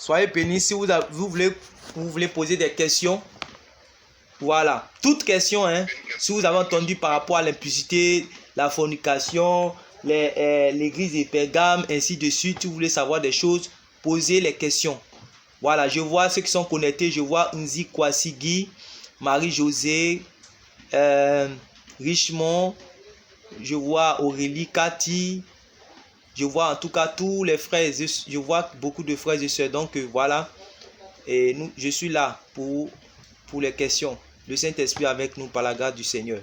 Soyez bénis. Si vous voulez poser des questions, voilà. Toutes questions, hein. Si vous avez entendu par rapport à l'impudicité, la fornication, l'église de Pergame, ainsi de suite, si vous voulez savoir des choses, posez les questions. Voilà, je vois ceux qui sont connectés. Je vois Nzi Kwasigi, Marie-Josée, Richemont, je vois Aurélie, Cathy, je vois en tout cas tous les frères, je vois beaucoup de frères et sœurs. Donc voilà, et je suis là pour les questions. Le Saint-Esprit avec nous par la grâce du Seigneur.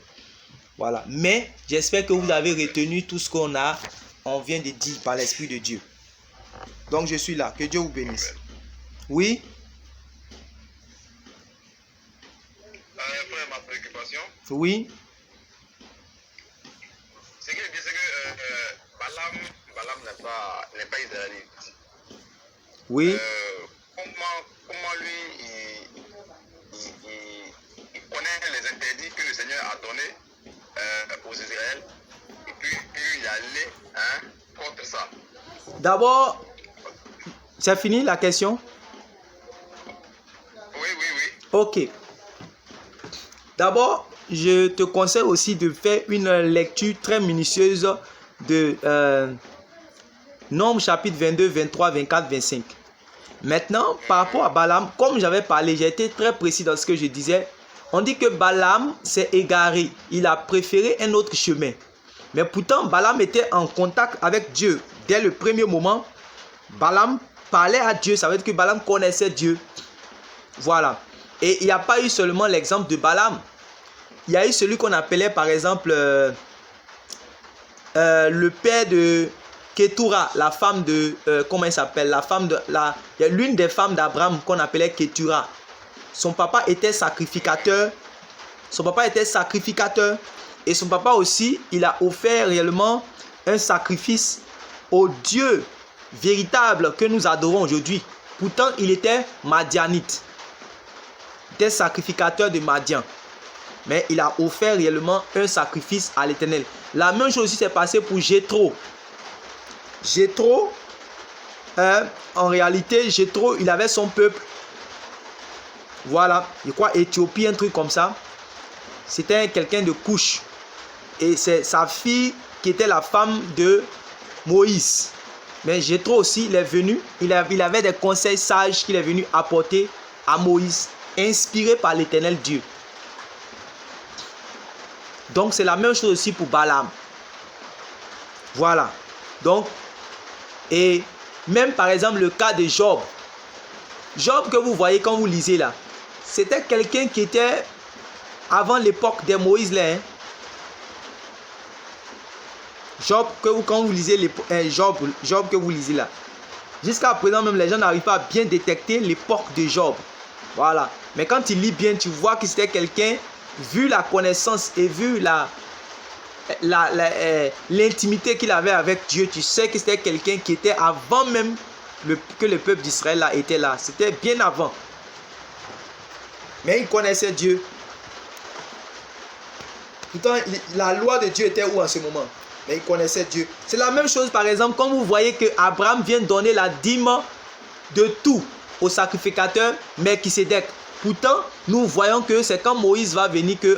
Voilà, mais j'espère que vous avez retenu tout ce on vient de dire par l'Esprit de Dieu. Donc je suis là, que Dieu vous bénisse. Oui. Frère, ma préoccupation. Oui. C'est que Balaam n'est pas israélite. Oui. Comment lui il connaît les interdits que le Seigneur a donnés aux Israël et puis il allait contre ça. D'abord, c'est fini la question? Oui. Ok. D'abord, je te conseille aussi de faire une lecture très minutieuse de Nombres chapitre 22, 23, 24, 25. Maintenant, par rapport à Balaam, comme j'avais parlé, j'ai été très précis dans ce que je disais. On dit que Balaam s'est égaré. Il a préféré un autre chemin. Mais pourtant, Balaam était en contact avec Dieu. Dès le premier moment, Balaam parlait à Dieu. Ça veut dire que Balaam connaissait Dieu. Voilà. Et il n'y a pas eu seulement l'exemple de Balaam. Il y a eu celui qu'on appelait par exemple le père de Ketura, la femme de... comment il s'appelle? La femme de... il y a l'une des femmes d'Abraham qu'on appelait Ketura. Son papa était sacrificateur. Et son papa aussi, il a offert réellement un sacrifice au Dieu véritable que nous adorons aujourd'hui. Pourtant, il était madianite. Il était sacrificateur de Madian. Mais il a offert réellement un sacrifice à l'Éternel. La même chose aussi s'est passée pour Jéthro. Jéthro, en réalité, Jéthro, il avait son peuple. Voilà, je crois Éthiopie, un truc comme ça. C'était quelqu'un de Couche. Et c'est sa fille qui était la femme de Moïse. Mais Jéthro aussi, il est venu, il avait des conseils sages qu'il est venu apporter à Moïse, inspiré par l'Éternel Dieu. Donc c'est la même chose aussi pour Balaam. Voilà. Donc, et même par exemple le cas de Job. Job que vous voyez quand vous lisez là, c'était quelqu'un qui était avant l'époque de Moïse là. Job, quand vous lisez Job que vous lisez là, jusqu'à présent même les gens n'arrivent pas à bien détecter l'époque de Job. Voilà. Mais quand tu lis bien, tu vois que c'était quelqu'un, vu la connaissance et vu l'intimité qu'il avait avec Dieu, tu sais que c'était quelqu'un qui était avant même que le peuple d'Israël là était là. C'était bien avant. Mais il connaissait Dieu. Pourtant, la loi de Dieu était où en ce moment? Mais il connaissait Dieu. C'est la même chose par exemple quand vous voyez que Abraham vient donner la dîme de tout au sacrificateur Melchisédek. Pourtant, nous voyons que c'est quand Moïse va venir que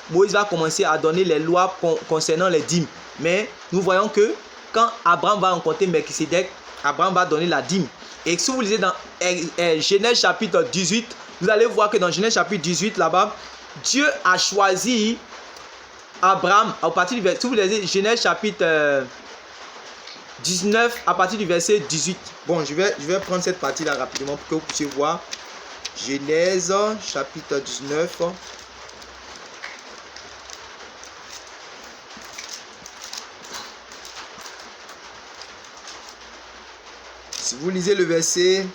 Moïse va commencer à donner les lois concernant les dîmes. Mais nous voyons que quand Abraham va rencontrer Melchisédek, Abraham va donner la dîme. Et si vous lisez dans Genèse chapitre 18, vous allez voir que dans Genèse chapitre 18 là-bas, Dieu a choisi Abraham à partir du verset, si vous lisez Genèse chapitre 19 à partir du verset 18. Bon, je vais prendre cette partie là rapidement pour que vous puissiez voir. Genèse chapitre 19. Si vous lisez le verset,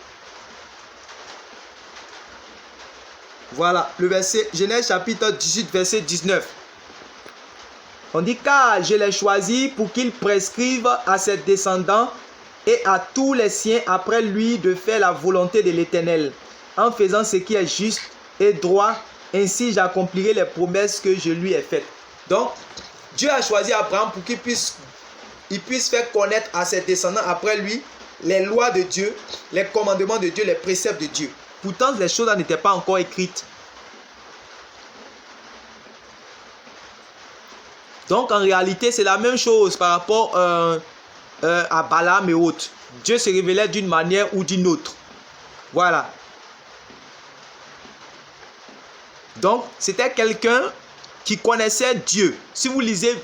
voilà, le verset, Genèse chapitre 18, verset 19. On dit, car je l'ai choisi pour qu'il prescrive à ses descendants et à tous les siens après lui de faire la volonté de l'Éternel, en faisant ce qui est juste et droit, ainsi j'accomplirai les promesses que je lui ai faites. Donc, Dieu a choisi Abraham pour qu'il puisse faire connaître à ses descendants après lui les lois de Dieu, les commandements de Dieu, les préceptes de Dieu. Pourtant, les choses n'étaient pas encore écrites. Donc, en réalité, c'est la même chose par rapport à Balaam et autres. Dieu se révélait d'une manière ou d'une autre. Voilà. Donc, c'était quelqu'un qui connaissait Dieu. Si vous lisez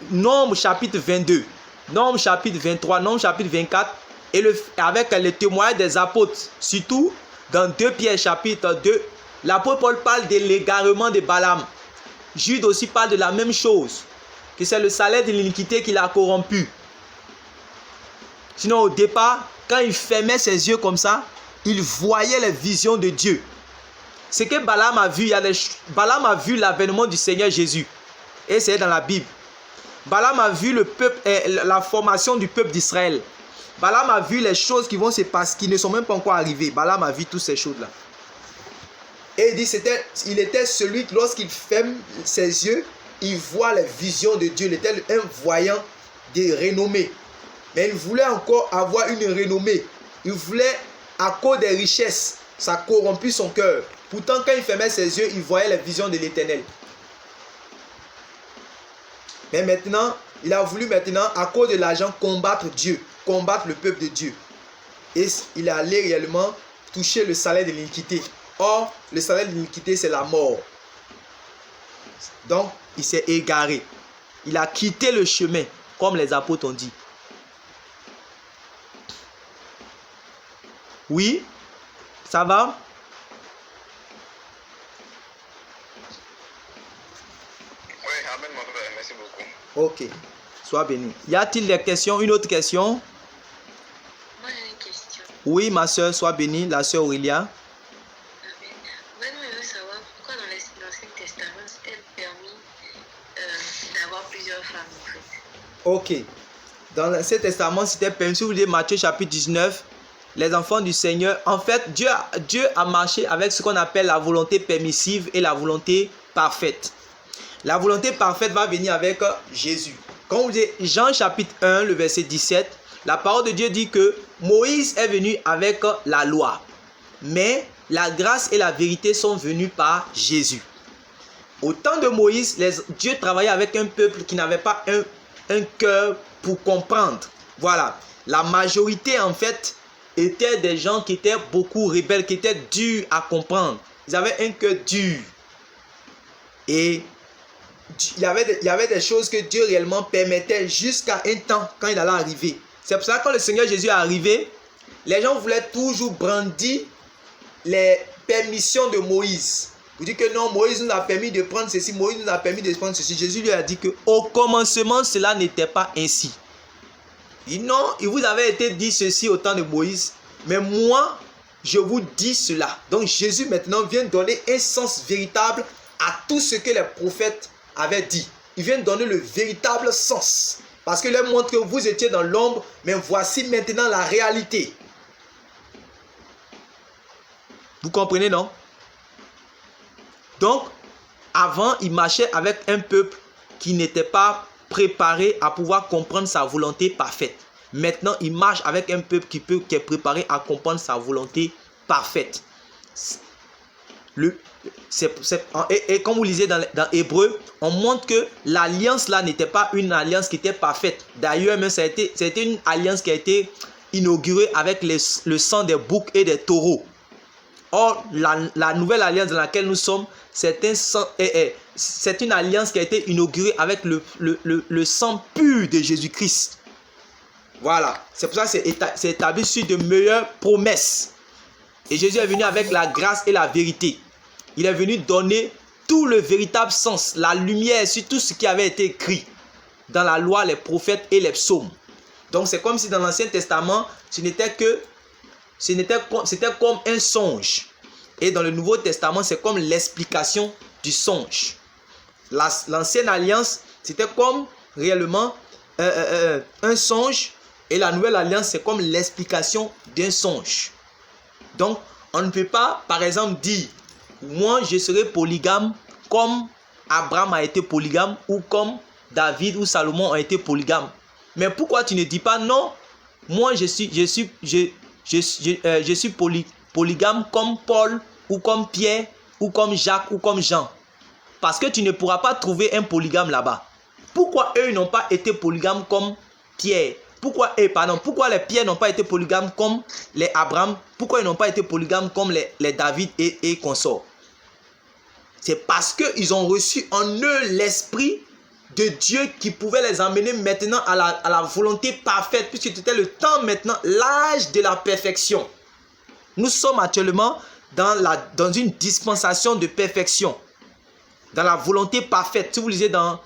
Nombre chapitre 22, Nombre chapitre 23, Nombre chapitre 24, et avec le témoignage des apôtres, surtout dans 2 Pierre chapitre 2, l'apôtre Paul parle de l'égarement de Balaam. Jude aussi parle de la même chose, que c'est le salaire de l'iniquité qui l'a corrompu. Sinon, au départ, quand il fermait ses yeux comme ça, il voyait les visions de Dieu. Ce que Balaam a vu, Balaam a vu l'avènement du Seigneur Jésus. Et c'est dans la Bible. Balaam a vu le peuple, la formation du peuple d'Israël. Balaam a vu les choses qui vont se passer, qui ne sont même pas encore arrivées. Balaam a vu toutes ces choses-là. Et il dit, il était celui qui, lorsqu'il ferme ses yeux, il voit les visions de Dieu. Il était un voyant de renommée. Mais il voulait encore avoir une renommée. Il voulait, à cause des richesses, ça corrompit son cœur. Pourtant, quand il fermait ses yeux, il voyait les visions de l'Éternel. Mais maintenant, il a voulu maintenant, à cause de l'argent, combattre Dieu, combattre le peuple de Dieu. Et il est allé réellement toucher le salaire de l'iniquité. Or, le salaire de l'iniquité, c'est la mort. Donc, il s'est égaré. Il a quitté le chemin, comme les apôtres ont dit. Oui, ça va? Oui, amen, mon frère, merci beaucoup. Ok, sois béni. Y a-t-il des questions? Une autre question? Moi, j'ai une question. Oui, ma soeur, sois bénie, la soeur Aurélia. Amen. Moi, je veux savoir pourquoi dans l'Ancien Testament, c'était permis d'avoir plusieurs femmes, en fait. Ok. Dans l'Ancien Testament, c'était permis. Si vous lisez Matthieu chapitre 19, les enfants du Seigneur, en fait, Dieu a marché avec ce qu'on appelle la volonté permissive et la volonté parfaite. La volonté parfaite va venir avec Jésus. Quand vous lisez Jean chapitre 1, le verset 17, la parole de Dieu dit que Moïse est venu avec la loi. Mais la grâce et la vérité sont venues par Jésus. Au temps de Moïse, Dieu travaillait avec un peuple qui n'avait pas un cœur pour comprendre. Voilà. La majorité, en fait, étaient des gens qui étaient beaucoup rebelles, qui étaient durs à comprendre. Ils avaient un cœur dur. Et il y avait des choses que Dieu réellement permettait jusqu'à un temps quand il allait arriver. C'est pour ça que quand le Seigneur Jésus est arrivé, les gens voulaient toujours brandir les permissions de Moïse. Vous dites que non, Moïse nous a permis de prendre ceci, Moïse nous a permis de prendre ceci. Jésus lui a dit qu'au commencement, cela n'était pas ainsi. Il dit non, il vous avait été dit ceci au temps de Moïse, mais moi, je vous dis cela. Donc Jésus maintenant vient donner un sens véritable à tout ce que les prophètes avaient dit. Il vient donner le véritable sens. Parce qu'il leur montre que vous étiez dans l'ombre, mais voici maintenant la réalité. Vous comprenez, non? Donc, avant, il marchait avec un peuple qui n'était pas préparé à pouvoir comprendre sa volonté parfaite. Maintenant, il marche avec un peuple qui est préparé à comprendre sa volonté parfaite. Et comme vous lisez dans Hébreu, on montre que l'alliance là n'était pas une alliance qui était parfaite. D'ailleurs, même ça a été une alliance qui a été inaugurée avec le sang des boucs et des taureaux. Or, la nouvelle alliance dans laquelle nous sommes, c'est une alliance qui a été inaugurée avec le sang pur de Jésus-Christ. Voilà. C'est pour ça que c'est établi sur de meilleures promesses. Et Jésus est venu avec la grâce et la vérité. Il est venu donner tout le véritable sens, la lumière sur tout ce qui avait été écrit dans la loi, les prophètes et les psaumes. Donc c'est comme si dans l'Ancien Testament, c'était comme un songe. Et dans le Nouveau Testament, c'est comme l'explication du songe. L'ancienne alliance, c'était comme réellement un songe. Et la nouvelle alliance, c'est comme l'explication d'un songe. Donc, on ne peut pas, par exemple, dire, moi, je serai polygame comme Abraham a été polygame ou comme David ou Salomon ont été polygames. Mais pourquoi tu ne dis pas non, moi je suis polygame comme Paul ou comme Pierre ou comme Jacques ou comme Jean? Parce que tu ne pourras pas trouver un polygame là-bas. Pourquoi eux n'ont pas été polygames comme Pierre? Pourquoi les Pierre n'ont pas été polygames comme les Abraham? Pourquoi ils n'ont pas été polygames comme les David et consorts? C'est parce qu'ils ont reçu en eux l'esprit de Dieu qui pouvait les emmener maintenant à la volonté parfaite, puisque c'était le temps maintenant, l'âge de la perfection. Nous sommes actuellement dans une dispensation de perfection, dans la volonté parfaite. Si vous lisez dans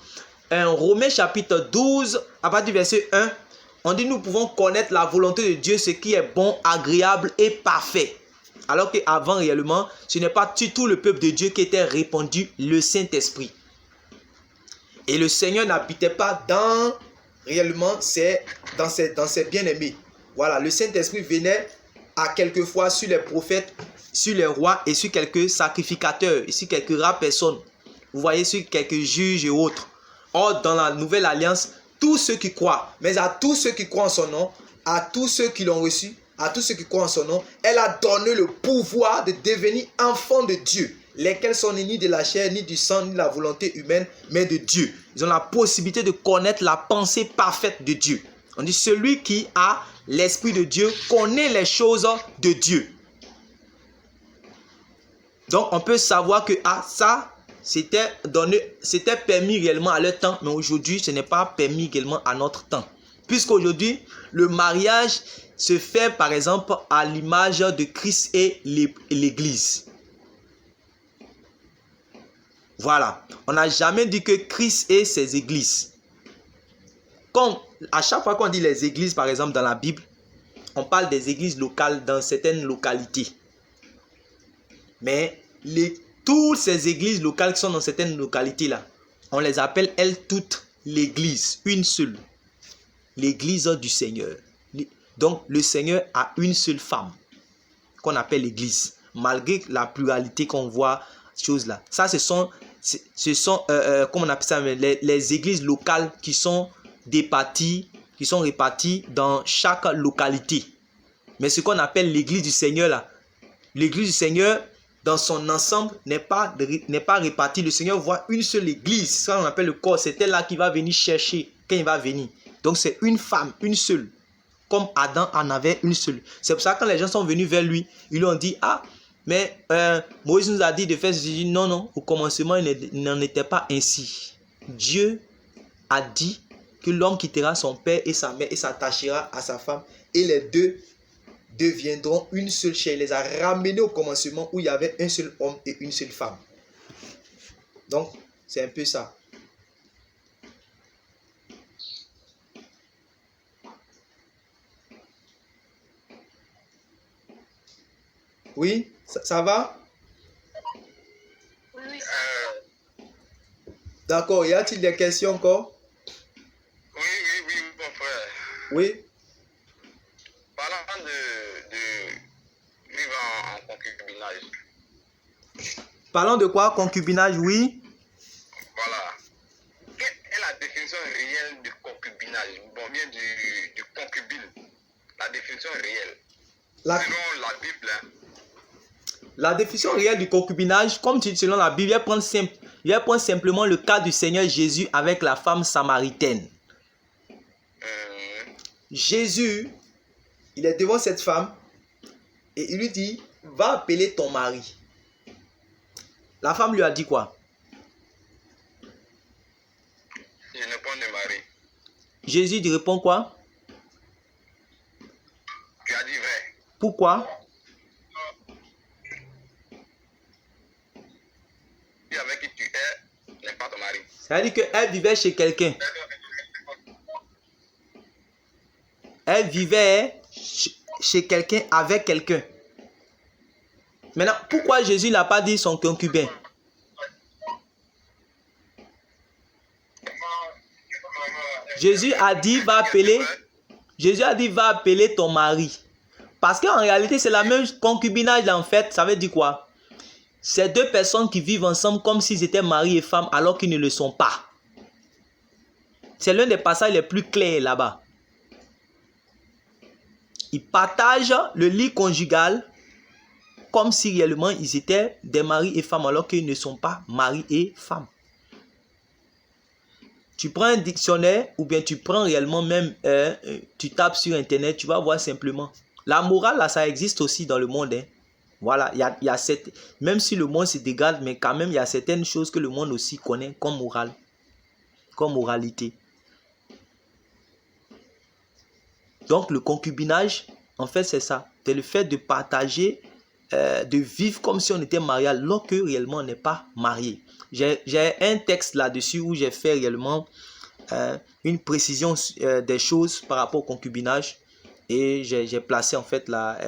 Romains chapitre 12, à partir du verset 1, on dit nous pouvons connaître la volonté de Dieu, ce qui est bon, agréable et parfait. Alors qu'avant réellement, ce n'est pas du tout le peuple de Dieu qui était répandu le Saint-Esprit. Et le Seigneur n'habitait pas réellement dans ses bien-aimés. Voilà, le Saint-Esprit venait à quelquefois sur les prophètes, sur les rois et sur quelques sacrificateurs, et sur quelques rares personnes. Vous voyez, sur quelques juges et autres. Or, dans la nouvelle alliance, tous ceux qui croient, mais à tous ceux qui croient en son nom, à tous ceux qui l'ont reçu, à tous ceux qui croient en son nom, elle a donné le pouvoir de devenir enfants de Dieu, lesquels sont ni de la chair, ni du sang, ni de la volonté humaine, mais de Dieu. Ils ont la possibilité de connaître la pensée parfaite de Dieu. On dit celui qui a l'Esprit de Dieu connaît les choses de Dieu. Donc on peut savoir que ça, c'était permis réellement à leur temps, mais aujourd'hui ce n'est pas permis également à notre temps. Puisqu'aujourd'hui, le mariage se fait par exemple à l'image de Christ et l'Église. Voilà, on n'a jamais dit que Christ et ses églises. Comme à chaque fois qu'on dit les églises, par exemple dans la Bible, on parle des églises locales dans certaines localités. Mais toutes ces églises locales qui sont dans certaines localités-là, on les appelle elles toutes l'église, une seule. L'église du Seigneur. Donc le Seigneur a une seule femme qu'on appelle l'église, malgré la pluralité qu'on voit choses là. Ça, ce sont comment on appelle ça, les églises locales qui sont réparties dans chaque localité. Mais ce qu'on appelle l'église du Seigneur là, l'église du Seigneur dans son ensemble n'est pas répartie. Le Seigneur voit une seule église, ça on appelle le corps. C'est elle là qui va venir chercher quand il va venir. Donc c'est une femme, une seule. Comme Adam en avait une seule. C'est pour ça que quand les gens sont venus vers lui, ils lui ont dit, ah, mais Moïse nous a dit de faire ceci. Il dit, non, au commencement, il n'en était pas ainsi. Dieu a dit que l'homme quittera son père et sa mère et s'attachera à sa femme. Et les deux deviendront une seule chair. Il les a ramenés au commencement où il y avait un seul homme et une seule femme. Donc, c'est un peu ça. Oui, ça va? Oui. D'accord, y a-t-il des questions encore? Oui, mon frère. Oui. Parlant de vivre en concubinage. Parlons de quoi? Concubinage, oui. Voilà. Quelle est la définition réelle du concubinage? Bon, bien du concubine. La définition réelle. Selon la Bible. Hein. La définition réelle du concubinage, comme selon la Bible, il va prendre simplement le cas du Seigneur Jésus avec la femme samaritaine. Jésus, il est devant cette femme et il lui dit, va appeler ton mari. La femme lui a dit quoi? Je n'ai pas de mari. Jésus lui répond quoi? Tu as dit vrai. Pourquoi? Avec qui tu es n'est pas ton mari. Ça veut dire qu'elle vivait chez quelqu'un. Elle vivait chez quelqu'un avec quelqu'un. Maintenant, pourquoi Jésus n'a pas dit son concubin? Jésus a dit va appeler ton mari. Parce qu'en réalité, c'est la même concubinage en fait. Ça veut dire quoi? C'est deux personnes qui vivent ensemble comme s'ils étaient mari et femme alors qu'ils ne le sont pas. C'est l'un des passages les plus clairs là-bas. Ils partagent le lit conjugal comme si réellement ils étaient des maris et femmes alors qu'ils ne sont pas maris et femmes. Tu prends un dictionnaire ou bien tu prends réellement même, tu tapes sur internet, tu vas voir simplement. La morale là, ça existe aussi dans le monde. Hein. Voilà, il y a cette, même si le monde se dégrade, mais quand même il y a certaines choses que le monde aussi connaît comme morale, comme moralité. Donc le concubinage, en fait c'est ça. C'est le fait de partager, de vivre comme si on était marié alors que réellement on n'est pas marié. J'ai un texte là-dessus où j'ai fait réellement une précision des choses par rapport au concubinage. Et j'ai placé en fait là,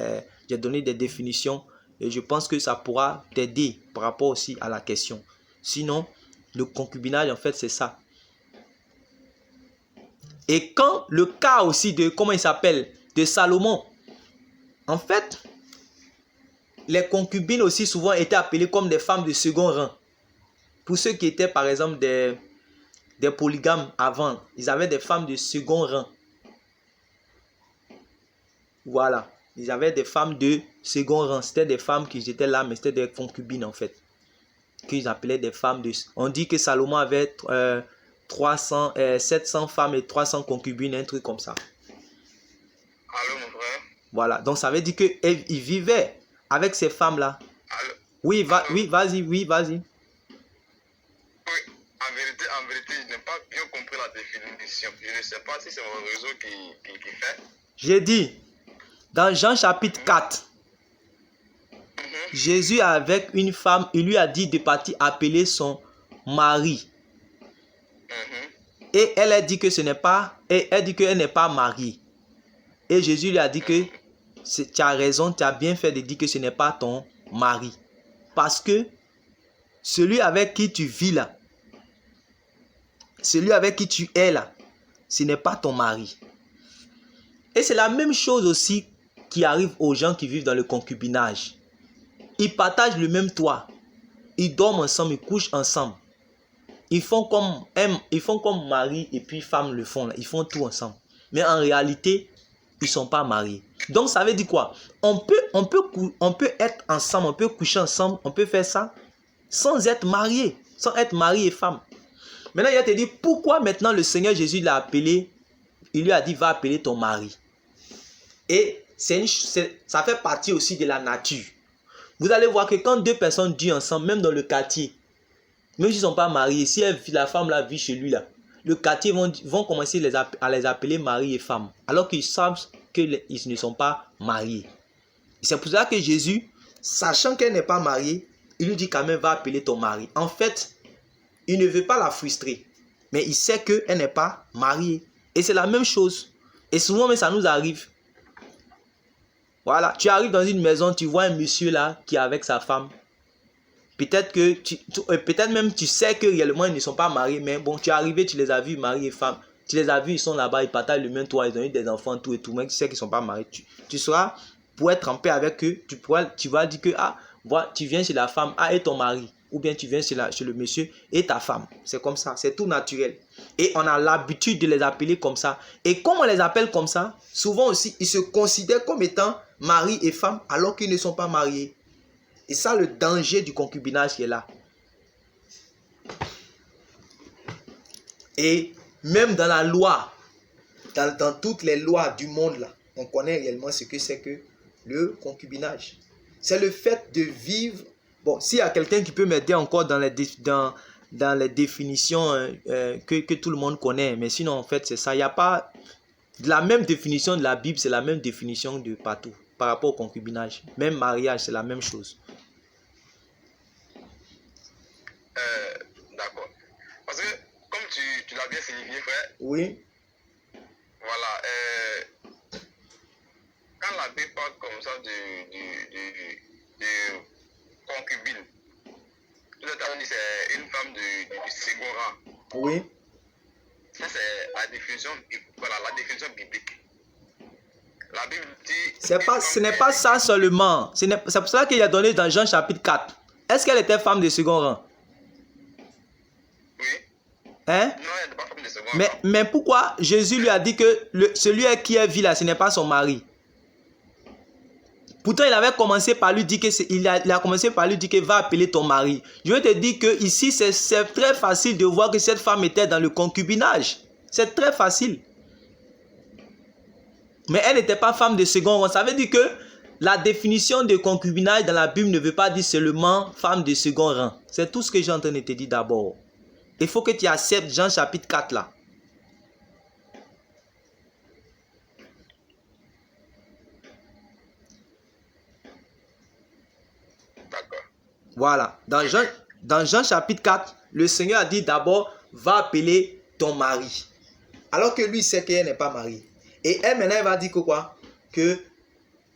j'ai donné des définitions. Et je pense que ça pourra t'aider par rapport aussi à la question. Sinon, le concubinage en fait c'est ça. Et quand le cas aussi de, comment il s'appelle, de Salomon, en fait, les concubines aussi souvent étaient appelées comme des femmes de second rang. Pour ceux qui étaient par exemple des polygames avant, ils avaient des femmes de second rang. Voilà, ils avaient des femmes de second rang. C'était des femmes qui étaient là, mais c'était des concubines en fait. Qu'ils appelaient des femmes de... On dit que Salomon avait 700 femmes et 300 concubines, un truc comme ça. Allô, mon frère? Voilà, donc ça veut dire qu'il vivait avec ces femmes-là. Allô? Oui, oui, vas-y, oui, vas-y. Oui, en vérité, je n'ai pas bien compris la définition. Je ne sais pas si c'est mon réseau qui fait. J'ai dit, dans Jean chapitre 4, Jésus avec une femme, il lui a dit de partir appeler son mari. Et elle a dit que ce n'est pas, et elle dit qu'elle n'est pas mariée. Et Jésus lui a dit que tu as raison, tu as bien fait de dire que ce n'est pas ton mari. Parce que celui avec qui tu vis là, celui avec qui tu es là, ce n'est pas ton mari. Et c'est la même chose aussi qui arrive aux gens qui vivent dans le concubinage. Ils partagent le même toit. Ils dorment ensemble, ils couchent ensemble. Ils font comme mari et puis femme le font. Là. Ils font tout ensemble. Mais en réalité, ils ne sont pas mariés. Donc ça veut dire quoi? On peut être ensemble, on peut coucher ensemble, on peut faire ça sans être marié, sans être mari et femme. Maintenant, il va te dire pourquoi maintenant le Seigneur Jésus l'a appelé. Il lui a dit va appeler ton mari. Et ça fait partie aussi de la nature. Vous allez voir que quand deux personnes vivent ensemble, même dans le quartier, même s'ils ne sont pas mariés, si la femme là vit chez lui là, le quartier vont commencer à les appeler mari et femme, alors qu'ils savent qu'ils ne sont pas mariés. C'est pour ça que Jésus, sachant qu'elle n'est pas mariée, il lui dit quand même va appeler ton mari. En fait, il ne veut pas la frustrer, mais il sait qu'elle n'est pas mariée. Et c'est la même chose. Et souvent, mais ça nous arrive. Voilà, tu arrives dans une maison, tu vois un monsieur là qui est avec sa femme. Peut-être que peut-être même tu sais que réellement ils ne sont pas mariés, mais bon, tu es arrivé, tu les as vus, mari et femme. Tu les as vus, ils sont là-bas, ils partagent le même toit, ils ont eu des enfants, tout et tout, mais tu sais qu'ils ne sont pas mariés. Tu seras, pour être en paix avec eux, tu vas dire que, ah, voilà, tu viens chez la femme, ah, et ton mari. Ou bien tu viens chez le monsieur et ta femme. C'est comme ça, c'est tout naturel. Et on a l'habitude de les appeler comme ça. Et comme on les appelle comme ça, souvent aussi, ils se considèrent comme étant mari et femme alors qu'ils ne sont pas mariés. Et ça, le danger du concubinage qui est là. Et même dans la loi, dans toutes les lois du monde, là, on connaît réellement ce que c'est que le concubinage. C'est le fait de vivre. Bon, s'il y a quelqu'un qui peut m'aider encore dans les définitions que tout le monde connaît, mais sinon, en fait, c'est ça. Il n'y a pas la même définition de la Bible, c'est la même définition de partout par rapport au concubinage. Même mariage, c'est la même chose. D'accord. Parce que, comme tu l'as bien signifié, frère. Oui. Voilà. Quand la Bible parle comme ça de concubine, tout à l'heure, c'est une femme du second rang. Oui. Ça, c'est la définition biblique. La Bible dit... Ce n'est pas ça seulement. C'est pour ça qu'il a donné dans Jean chapitre 4. Est-ce qu'elle était femme de second rang? Oui. Hein? Non, elle n'est pas femme de second Mais pourquoi Jésus lui a dit que celui qui est vu là, ce n'est pas son mari? Pourtant, il avait commencé par lui dire que il a commencé par lui dire que va appeler ton mari. Je veux te dire que ici, c'est très facile de voir que cette femme était dans le concubinage. C'est très facile. Mais elle n'était pas femme de second rang. Ça veut dire que la définition de concubinage dans la Bible ne veut pas dire seulement femme de second rang. C'est tout ce que j'ai en train de te dire d'abord. Il faut que tu acceptes Jean chapitre 4 là. Voilà. Dans Jean chapitre 4, le Seigneur a dit d'abord, va appeler ton mari. Alors que lui sait qu'elle n'est pas mariée. Et elle maintenant, elle va dire que quoi? Que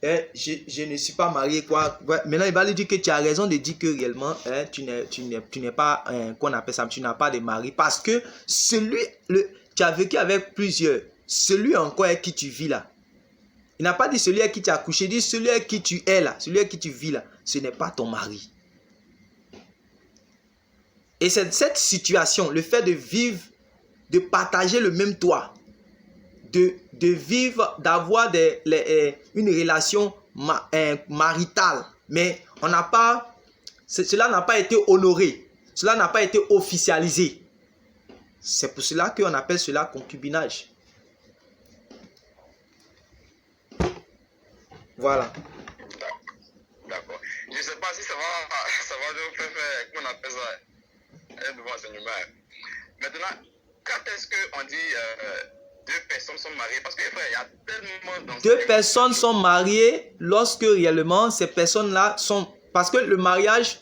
je ne suis pas marié, quoi. Maintenant, il va lui dire que tu as raison de dire que réellement, tu n'es pas, qu'on appelle ça, tu n'as pas de mari. Parce que tu as vécu avec plusieurs. Celui encore avec qui tu vis là. Il n'a pas dit celui avec qui tu as couché, il dit celui avec qui tu es là, celui avec qui tu vis là. Ce n'est pas ton mari. Et c'est cette situation, le fait de vivre, de partager le même toit, de vivre, d'avoir une relation maritale, mais cela n'a pas été honoré, cela n'a pas été officialisé. C'est pour cela qu'on appelle cela concubinage. Voilà. D'accord. Je ne sais pas si ça va nous faire, comment on appelle ça, un nouveau enseignement. Maintenant, quand est-ce qu'on dit deux personnes sont mariées? Parce que frère, il y a tellement d'enseignements. Deux personnes sont mariées lorsque réellement ces personnes-là sont... Parce que le mariage,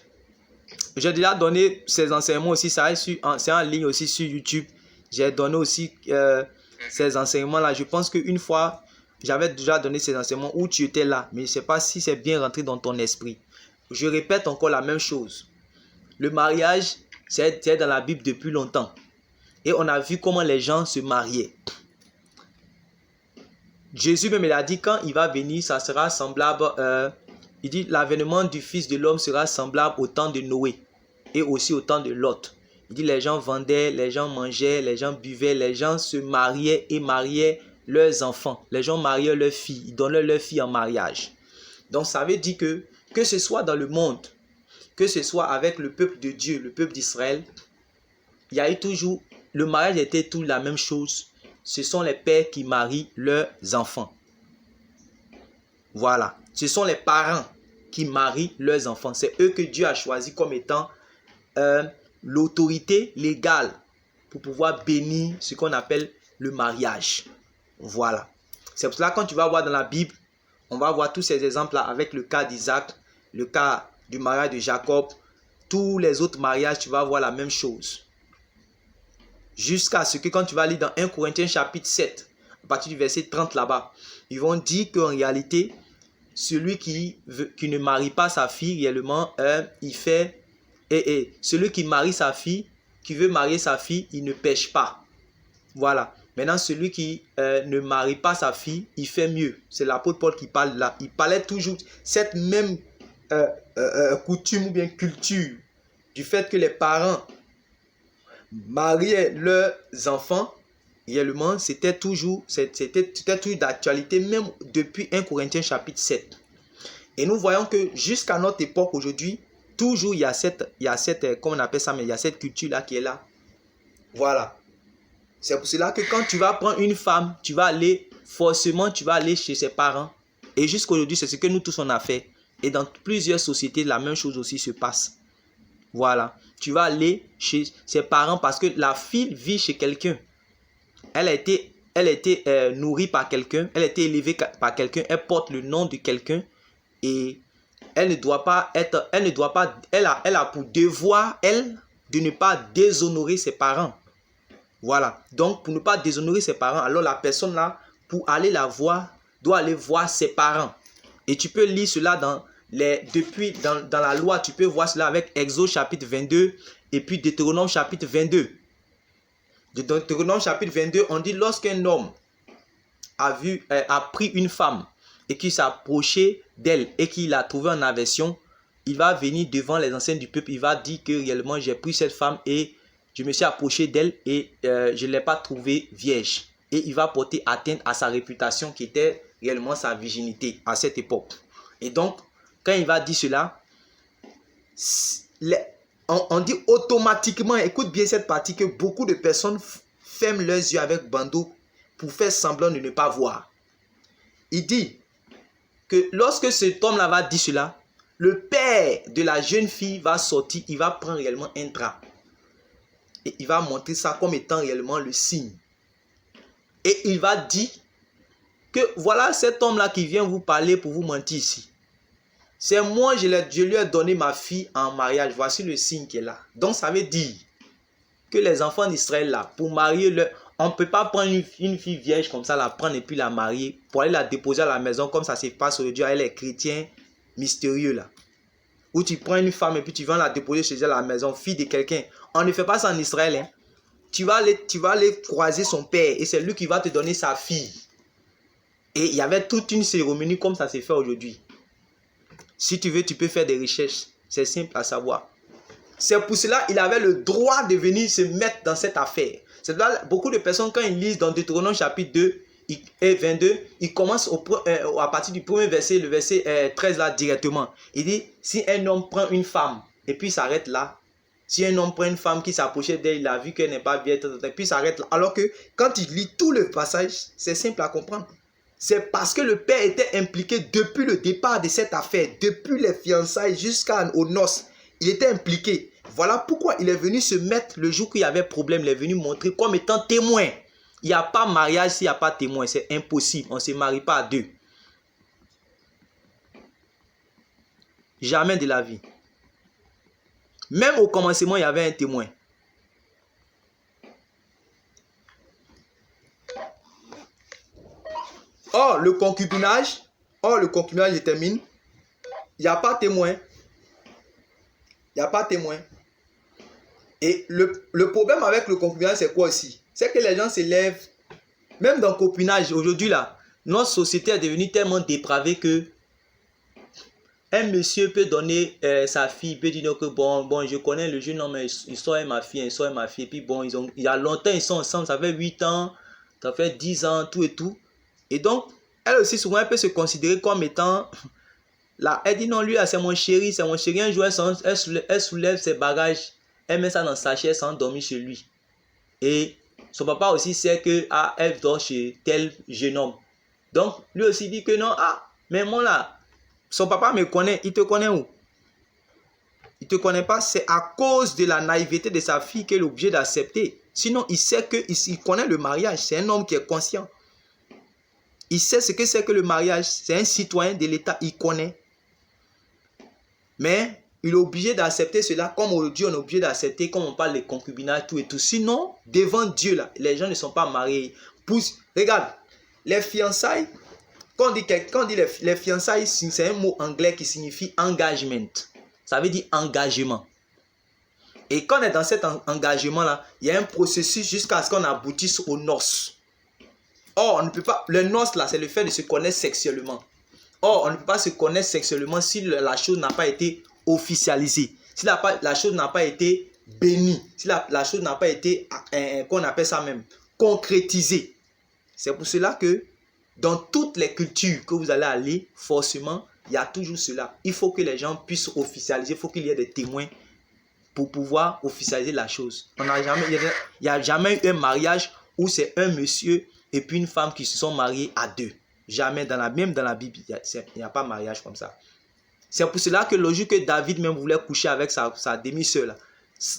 j'ai déjà donné ces enseignements aussi, c'est en ligne aussi sur YouTube. J'ai donné aussi ces enseignements-là. Je pense qu'une fois, j'avais déjà donné ces enseignements où tu étais là. Mais je ne sais pas si c'est bien rentré dans ton esprit. Je répète encore la même chose. Le mariage, c'est dans la Bible depuis longtemps. Et on a vu comment les gens se mariaient. Jésus même, il a dit quand il va venir, ça sera semblable. Il dit l'avènement du Fils de l'homme sera semblable au temps de Noé et aussi au temps de Lot. Il dit les gens vendaient, les gens mangeaient, les gens buvaient, les gens se mariaient et mariaient leurs enfants. Les gens mariaient leurs filles, ils donnaient leurs filles en mariage. Donc ça veut dire que ce soit dans le monde, que ce soit avec le peuple de Dieu, le peuple d'Israël, il y a eu toujours, le mariage était tout la même chose. Ce sont les pères qui marient leurs enfants. Voilà. Ce sont les parents qui marient leurs enfants. C'est eux que Dieu a choisi comme étant l'autorité légale pour pouvoir bénir ce qu'on appelle le mariage. Voilà. C'est pour cela que quand tu vas voir dans la Bible, on va voir tous ces exemples-là avec le cas d'Isaac, le cas du mariage de Jacob, tous les autres mariages, tu vas voir la même chose. Jusqu'à ce que quand tu vas lire dans 1 Corinthiens chapitre 7, à partir du verset 30 là-bas, ils vont dire qu'en réalité, celui qui ne marie pas sa fille, réellement, il fait... Et celui qui marie sa fille, qui veut marier sa fille, il ne pêche pas. Voilà. Maintenant, celui qui ne marie pas sa fille, il fait mieux. C'est l'apôtre Paul qui parle là. Il parlait toujours cette même coutume ou bien culture du fait que les parents mariaient leurs enfants. Réellement, c'était toujours d'actualité, même depuis 1 Corinthiens chapitre 7. Et nous voyons que jusqu'à notre époque aujourd'hui, toujours il y a cette comment on appelle ça, mais il y a cette culture-là qui est là. Voilà. C'est pour cela que quand tu vas prendre une femme, tu vas aller chez ses parents. Et jusqu'aujourd'hui, c'est ce que nous tous on a fait. Et dans plusieurs sociétés, la même chose aussi se passe. Voilà. Tu vas aller chez ses parents parce que la fille vit chez quelqu'un. Elle a été nourrie par quelqu'un. Elle a été élevée par quelqu'un. Elle porte le nom de quelqu'un. Et elle a pour devoir, elle, de ne pas déshonorer ses parents. Voilà. Donc, pour ne pas déshonorer ses parents, alors la personne là, pour aller la voir, doit aller voir ses parents. Et tu peux lire cela dans la loi, tu peux voir cela avec Exode chapitre 22 et puis Deutéronome chapitre 22. De Deutéronome chapitre 22, on dit lorsqu'un homme a pris une femme et qu'il s'est approché d'elle et qu'il a trouvé en aversion, il va venir devant les anciens du peuple, il va dire que réellement j'ai pris cette femme et je me suis approché d'elle et je ne l'ai pas trouvée vierge. Et il va porter atteinte à sa réputation qui était réellement sa virginité à cette époque. Et donc, quand il va dire cela, on dit automatiquement, écoute bien cette partie, que beaucoup de personnes ferment leurs yeux avec bandeau pour faire semblant de ne pas voir. Il dit que lorsque cet homme-là va dire cela, le père de la jeune fille va sortir, il va prendre réellement un drap. Et il va montrer ça comme étant réellement le signe. Et il va dire que voilà cet homme-là qui vient vous parler pour vous mentir ici. C'est moi, je lui ai donné ma fille en mariage. Voici le signe qui est là. Donc ça veut dire que les enfants d'Israël là, pour marier, on ne peut pas prendre une fille vierge comme ça, la prendre et puis la marier, pour aller la déposer à la maison comme ça se passe aujourd'hui avec les chrétiens mystérieux là. Où tu prends une femme et puis tu vas la déposer chez elle à la maison, fille de quelqu'un. On ne fait pas ça en Israël. Hein. Tu vas aller croiser son père et c'est lui qui va te donner sa fille. Et il y avait toute une cérémonie comme ça se fait aujourd'hui. Si tu veux, tu peux faire des recherches. C'est simple à savoir. C'est pour cela qu'il avait le droit de venir se mettre dans cette affaire. C'est là, beaucoup de personnes, quand ils lisent dans Deutéronome chapitre 2 et 22, ils commencent à partir du premier verset, le verset 13 là directement. Il dit, si un homme prend une femme et puis s'arrête là, si un homme prend une femme qui s'approchait d'elle, il a vu qu'elle n'est pas bien, et puis s'arrête là. Alors que quand il lit tout le passage, c'est simple à comprendre. C'est parce que le père était impliqué depuis le départ de cette affaire, depuis les fiançailles jusqu'aux noces. Il était impliqué. Voilà pourquoi il est venu se mettre le jour qu'il y avait problème. Il est venu montrer comme étant témoin. Il n'y a pas mariage s'il n'y a pas témoin. C'est impossible. On ne se marie pas à deux. Jamais de la vie. Même au commencement, il y avait un témoin. Or, le concubinage, je termine. Il n'y a pas témoin. Il n'y a pas témoin. Et le problème avec le concubinage, c'est quoi aussi? C'est que les gens se lèvent, même dans le concubinage, aujourd'hui là, notre société est devenue tellement dépravée que un monsieur peut donner sa fille, il peut dire que bon, je connais le jeune homme, il sort avec ma fille, et puis bon, il y a longtemps, ils sont ensemble, ça fait 8 ans, ça fait 10 ans, tout et tout. Et donc, elle aussi, souvent, elle peut se considérer comme étant... Là, elle dit non, lui, c'est mon chéri. Un jour, elle soulève ses bagages, elle met ça dans sa chaise sans dormir chez lui. Et son papa aussi sait que elle dort chez tel jeune homme. Donc, lui aussi dit que non, mais moi là, son papa me connaît. Il te connaît où? Il ne te connaît pas. C'est à cause de la naïveté de sa fille qu'il est obligé d'accepter. Sinon, il sait qu'il connaît le mariage. C'est un homme qui est conscient. Il sait ce que c'est que le mariage. C'est un citoyen de l'État. Il connaît. Mais il est obligé d'accepter cela. Comme aujourd'hui, on est obligé d'accepter, comme on parle de concubinage, tout et tout. Sinon, devant Dieu, là, les gens ne sont pas mariés. Regarde, les fiançailles, quand on dit les fiançailles, c'est un mot anglais qui signifie engagement. Ça veut dire engagement. Et quand on est dans cet engagement-là, il y a un processus jusqu'à ce qu'on aboutisse aux noces. Or, on ne peut pas. Le noce, là, c'est le fait de se connaître sexuellement. Or, on ne peut pas se connaître sexuellement si la chose n'a pas été officialisée. Si la chose n'a pas été bénie. Si la chose n'a pas été, qu'on appelle ça même, concrétisée. C'est pour cela que dans toutes les cultures que vous allez aller, forcément, il y a toujours cela. Il faut que les gens puissent officialiser. Il faut qu'il y ait des témoins pour pouvoir officialiser la chose. Il n'y a jamais eu un mariage où c'est un monsieur et puis une femme qui se sont mariés à deux. Jamais, même dans la Bible, il n'y a pas de mariage comme ça. C'est pour cela que le jour que David même voulait coucher avec sa demi-sœur,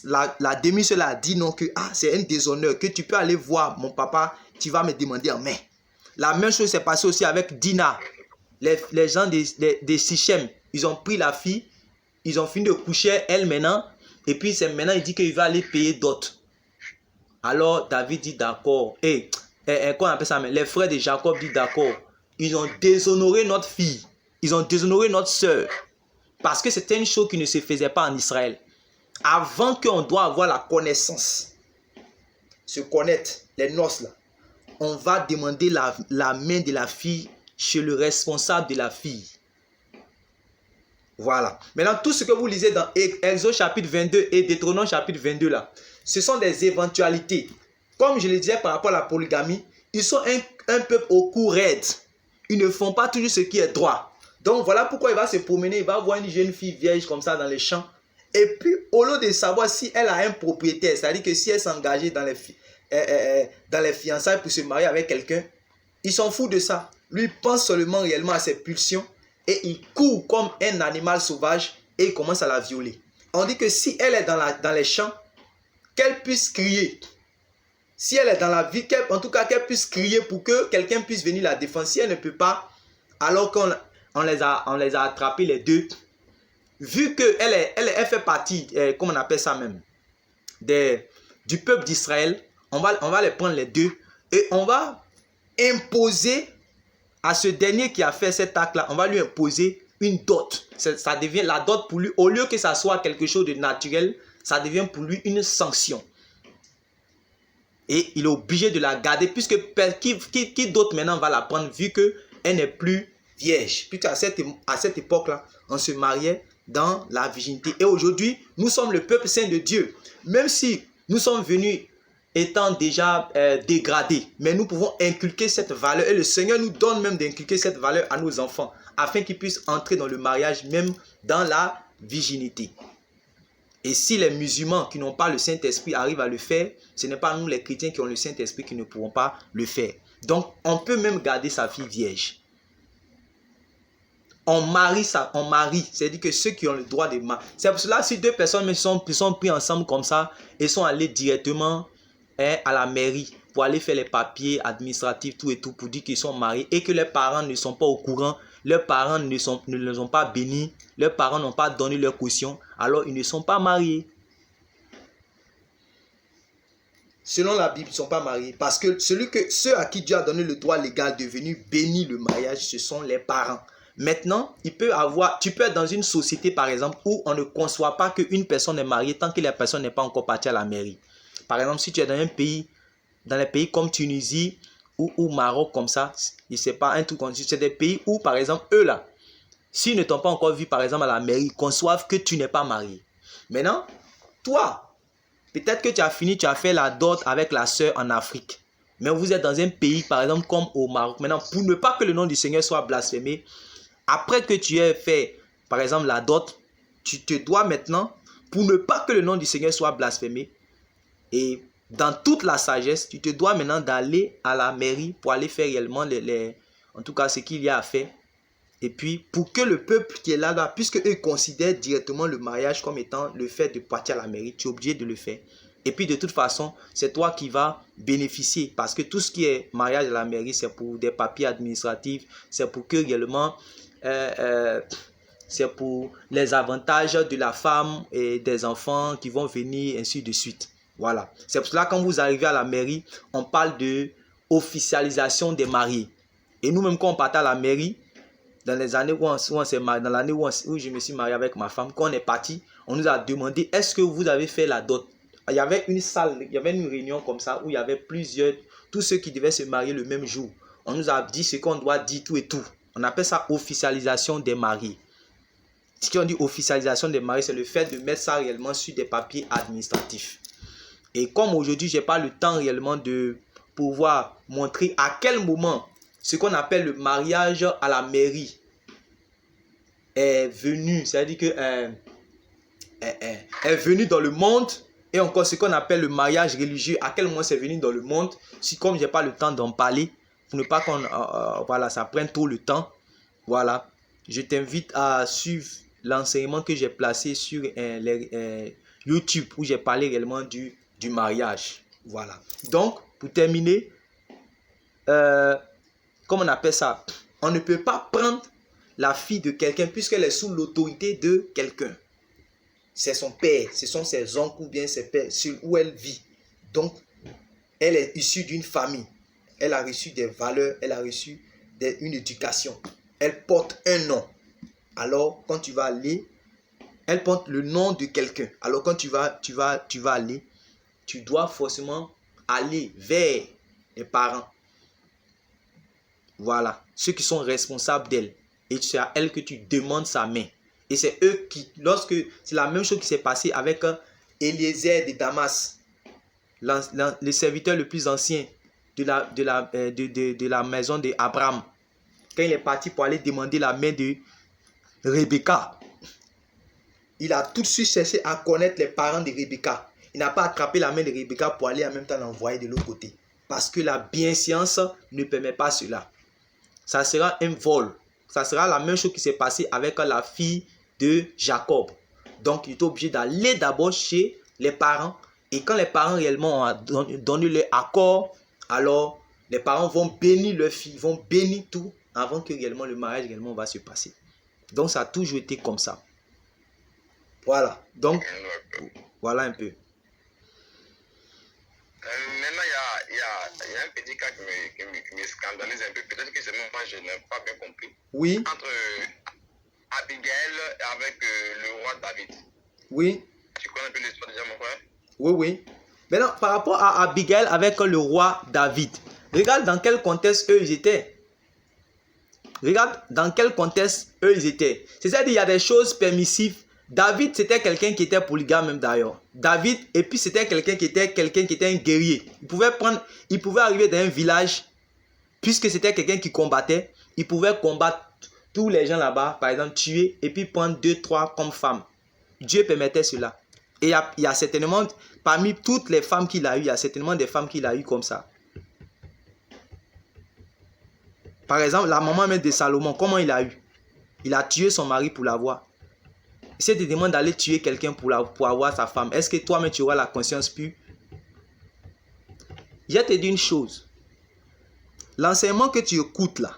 la demi-sœur a dit non, que c'est un déshonneur, que tu peux aller voir mon papa, tu vas me demander en main. La même chose s'est passée aussi avec Dina. Les gens de Sichem, ils ont pris la fille, ils ont fini de coucher elle maintenant, et puis c'est maintenant il dit qu'il va aller payer d'autres. Alors David dit d'accord. Qu'on appelle ça, les frères de Jacob disent d'accord. Ils ont déshonoré notre fille. Ils ont déshonoré notre soeur. Parce que c'était une chose qui ne se faisait pas en Israël. Avant qu'on doit avoir la connaissance, se connaître, les noces là, on va demander la main de la fille chez le responsable de la fille. Voilà. Maintenant, tout ce que vous lisez dans Exode chapitre 22 et Deutéronome chapitre 22 là, ce sont des éventualités. Comme je le disais par rapport à la polygamie, ils sont un peuple au cou raide. Ils ne font pas toujours ce qui est droit. Donc voilà pourquoi il va se promener, il va voir une jeune fille vierge comme ça dans les champs. Et puis au lieu de savoir si elle a un propriétaire, c'est-à-dire que si elle s'est engagée dans les fiançailles pour se marier avec quelqu'un, il s'en fout de ça. Lui, il pense seulement réellement à ses pulsions et il court comme un animal sauvage et il commence à la violer. On dit que si elle est dans les champs, qu'elle puisse crier. Si elle est dans la vie, en tout cas qu'elle puisse crier pour que quelqu'un puisse venir la défendre. Si elle ne peut pas, alors qu'on les a attrapés les deux, vu qu'elle fait partie, comment on appelle ça même, du peuple d'Israël, on va les prendre les deux et on va imposer à ce dernier qui a fait cet acte-là, on va lui imposer une dot. Ça devient la dot pour lui, au lieu que ça soit quelque chose de naturel, ça devient pour lui une sanction. Et il est obligé de la garder, puisque qui d'autre maintenant va la prendre, vu qu'elle n'est plus vierge. Puisque à cette époque-là, on se mariait dans la virginité. Et aujourd'hui, nous sommes le peuple saint de Dieu. Même si nous sommes venus étant déjà dégradés, mais nous pouvons inculquer cette valeur. Et le Seigneur nous donne même d'inculquer cette valeur à nos enfants, afin qu'ils puissent entrer dans le mariage, même dans la virginité. Et si les musulmans qui n'ont pas le Saint-Esprit arrivent à le faire, ce n'est pas nous les chrétiens qui ont le Saint-Esprit qui ne pourront pas le faire. Donc, on peut même garder sa fille vierge. On marie, c'est-à-dire que ceux qui ont le droit de marier. C'est pour cela, si deux personnes sont pris ensemble comme ça et sont allés directement à la mairie pour aller faire les papiers administratifs, tout et tout, pour dire qu'ils sont mariés et que leurs parents ne sont pas au courant, leurs parents ne les ont pas bénis, leurs parents n'ont pas donné leur caution, alors ils ne sont pas mariés. Selon la Bible, ils ne sont pas mariés. Parce que ceux à qui Dieu a donné le droit légal de venir bénir le mariage, ce sont les parents. Maintenant, tu peux être dans une société, par exemple, où on ne conçoit pas qu'une personne est mariée tant que la personne n'est pas encore partie à la mairie. Par exemple, si tu es dans les pays comme Tunisie ou Maroc, comme ça, je ne sais pas, un truc comme ça, c'est des pays où, par exemple, eux là, s'ils ne t'ont pas encore vu, par exemple, à la mairie, ils conçoivent que tu n'es pas marié. Maintenant, toi, peut-être que tu as fait la dot avec la sœur en Afrique. Mais vous êtes dans un pays, par exemple, comme au Maroc. Maintenant, pour ne pas que le nom du Seigneur soit blasphémé, après que tu aies fait, par exemple, la dot, tu te dois maintenant, pour ne pas que le nom du Seigneur soit blasphémé, et dans toute la sagesse, tu te dois maintenant d'aller à la mairie pour aller faire réellement en tout cas ce qu'il y a à faire. Et puis, pour que le peuple qui est là-bas, puisque eux considèrent directement le mariage comme étant le fait de partir à la mairie, tu es obligé de le faire. Et puis, de toute façon, c'est toi qui vas bénéficier. Parce que tout ce qui est mariage à la mairie, c'est pour des papiers administratifs, c'est pour que réellement, c'est pour les avantages de la femme et des enfants qui vont venir, ainsi de suite. Voilà. C'est pour cela, quand vous arrivez à la mairie, on parle de officialisation des mariés. Et nous-mêmes, quand on partait à la mairie, dans les années où on s'est marié, dans l'année où je me suis marié avec ma femme, quand on est parti, on nous a demandé, est-ce que vous avez fait la dot? Il y avait une salle, il y avait une réunion comme ça, où il y avait tous ceux qui devaient se marier le même jour. On nous a dit ce qu'on doit dire, tout et tout. On appelle ça officialisation des mariés. Ce qu'on dit officialisation des mariés, c'est le fait de mettre ça réellement sur des papiers administratifs. Et comme aujourd'hui, je n'ai pas le temps réellement de pouvoir montrer à quel moment ce qu'on appelle le mariage à la mairie est venu, c'est-à-dire que est venu dans le monde, et encore ce qu'on appelle le mariage religieux, à quel moment c'est venu dans le monde. Si comme je n'ai pas le temps d'en parler, pour ne pas qu'on voilà, ça prenne tout le temps, voilà, je t'invite à suivre l'enseignement que j'ai placé sur YouTube, où j'ai parlé réellement du mariage. Voilà. Donc, pour terminer, comme on appelle ça, on ne peut pas prendre la fille de quelqu'un puisqu'elle est sous l'autorité de quelqu'un. C'est son père, ce sont ses oncles ou bien ses pères sur où elle vit. Donc, elle est issue d'une famille. Elle a reçu des valeurs, elle a reçu une éducation. Elle porte un nom. Alors, quand tu vas aller, elle porte le nom de quelqu'un. Alors, quand tu vas aller, tu dois forcément aller vers les parents. Voilà, ceux qui sont responsables d'elle. Et c'est à elle que tu demandes sa main. Et c'est eux qui, c'est la même chose qui s'est passé avec Eliezer de Damas. le serviteur le plus ancien de la maison d'Abraham, quand il est parti pour aller demander la main de Rebecca, il a tout de suite cherché à connaître les parents de Rebecca. Il n'a pas attrapé la main de Rebecca pour aller en même temps l'envoyer de l'autre côté. Parce que la bienséance ne permet pas cela. Ça sera un vol. Ça sera la même chose qui s'est passé avec la fille de Jacob. Donc, il est obligé d'aller d'abord chez les parents. Et quand les parents réellement ont donné leur accord, alors les parents vont bénir leur fille, vont bénir tout avant que réellement le mariage réellement va se passer. Donc, ça a toujours été comme ça. Voilà. Donc, voilà un peu. Maintenant, il y a un petit cas qui me scandalise un peu. Peut-être que c'est moi, je n'ai pas bien compris. Oui. Entre Abigail avec le roi David. Oui. Tu connais un peu l'histoire déjà, mon frère? Oui, oui. Maintenant, par rapport à Abigail avec le roi David, regarde dans quel contexte eux ils étaient. Regarde dans quel contexte eux ils étaient. C'est-à-dire qu'il y a des choses permissives. David, c'était quelqu'un qui était polygame même d'ailleurs. David, et puis c'était quelqu'un qui était un guerrier. Il pouvait arriver dans un village, puisque c'était quelqu'un qui combattait, il pouvait combattre tous les gens là-bas, par exemple tuer, et puis prendre 2, 3 comme femmes. Dieu permettait cela. Et il y a certainement, parmi toutes les femmes qu'il a eues, il y a certainement des femmes qu'il a eues comme ça. Par exemple, la maman même de Salomon, comment il a eu? Il a tué son mari pour l'avoir. Si tu te demandes d'aller tuer quelqu'un pour avoir sa femme, est-ce que toi-même tu auras la conscience pure? Je te dis une chose. L'enseignement que tu écoutes là,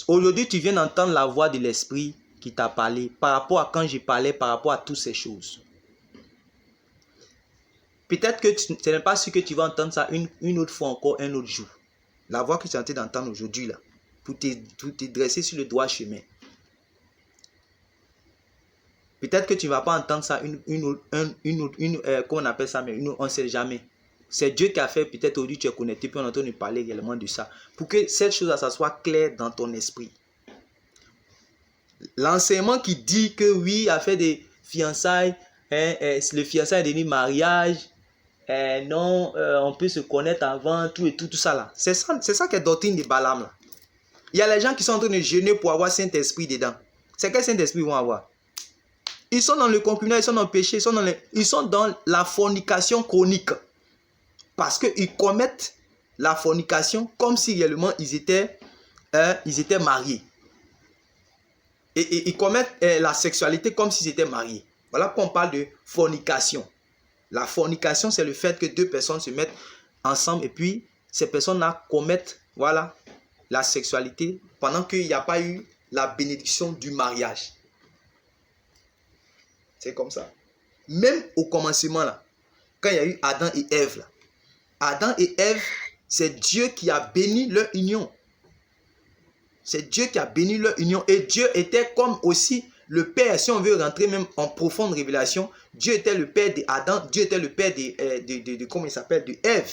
aujourd'hui tu viens d'entendre la voix de l'esprit qui t'a parlé par rapport à quand j'ai parlé, par rapport à toutes ces choses. Peut-être que ce n'est pas sûr que tu vas entendre ça une autre fois encore, un autre jour. La voix que tu es en train d'entendre aujourd'hui là, pour te dresser sur le droit chemin. Peut-être que tu ne vas pas entendre ça comment on appelle ça, mais on ne sait jamais. C'est Dieu qui a fait, peut-être aujourd'hui tu es connecté, puis on entend nous parler également de ça. Pour que cette chose-là, ça soit clair dans ton esprit. L'enseignement qui dit que oui, il a fait des fiançailles, le fiançailles est devenu mariage, non, on peut se connaître avant, tout ça là. C'est ça qui est doctrine de Balaam là. Il y a les gens qui sont en train de jeûner pour avoir Saint-Esprit dedans. C'est quel Saint-Esprit ils vont avoir? Ils sont dans le concubinage, ils sont dans le péché, ils sont dans la fornication chronique. Parce qu'ils commettent la fornication comme si réellement ils étaient mariés. Et ils commettent la sexualité comme s'ils étaient mariés. Voilà pourquoi on parle de fornication. La fornication, c'est le fait que deux personnes se mettent ensemble et puis ces personnes-là commettent, voilà, la sexualité pendant qu'il n'y a pas eu la bénédiction du mariage. C'est comme ça. Même au commencement, là, quand il y a eu Adam et Ève, là, Adam et Ève, c'est Dieu qui a béni leur union. C'est Dieu qui a béni leur union. Et Dieu était comme aussi le père, si on veut rentrer même en profonde révélation, Dieu était le père d'Adam, Dieu était le père comment il s'appelle, de Ève.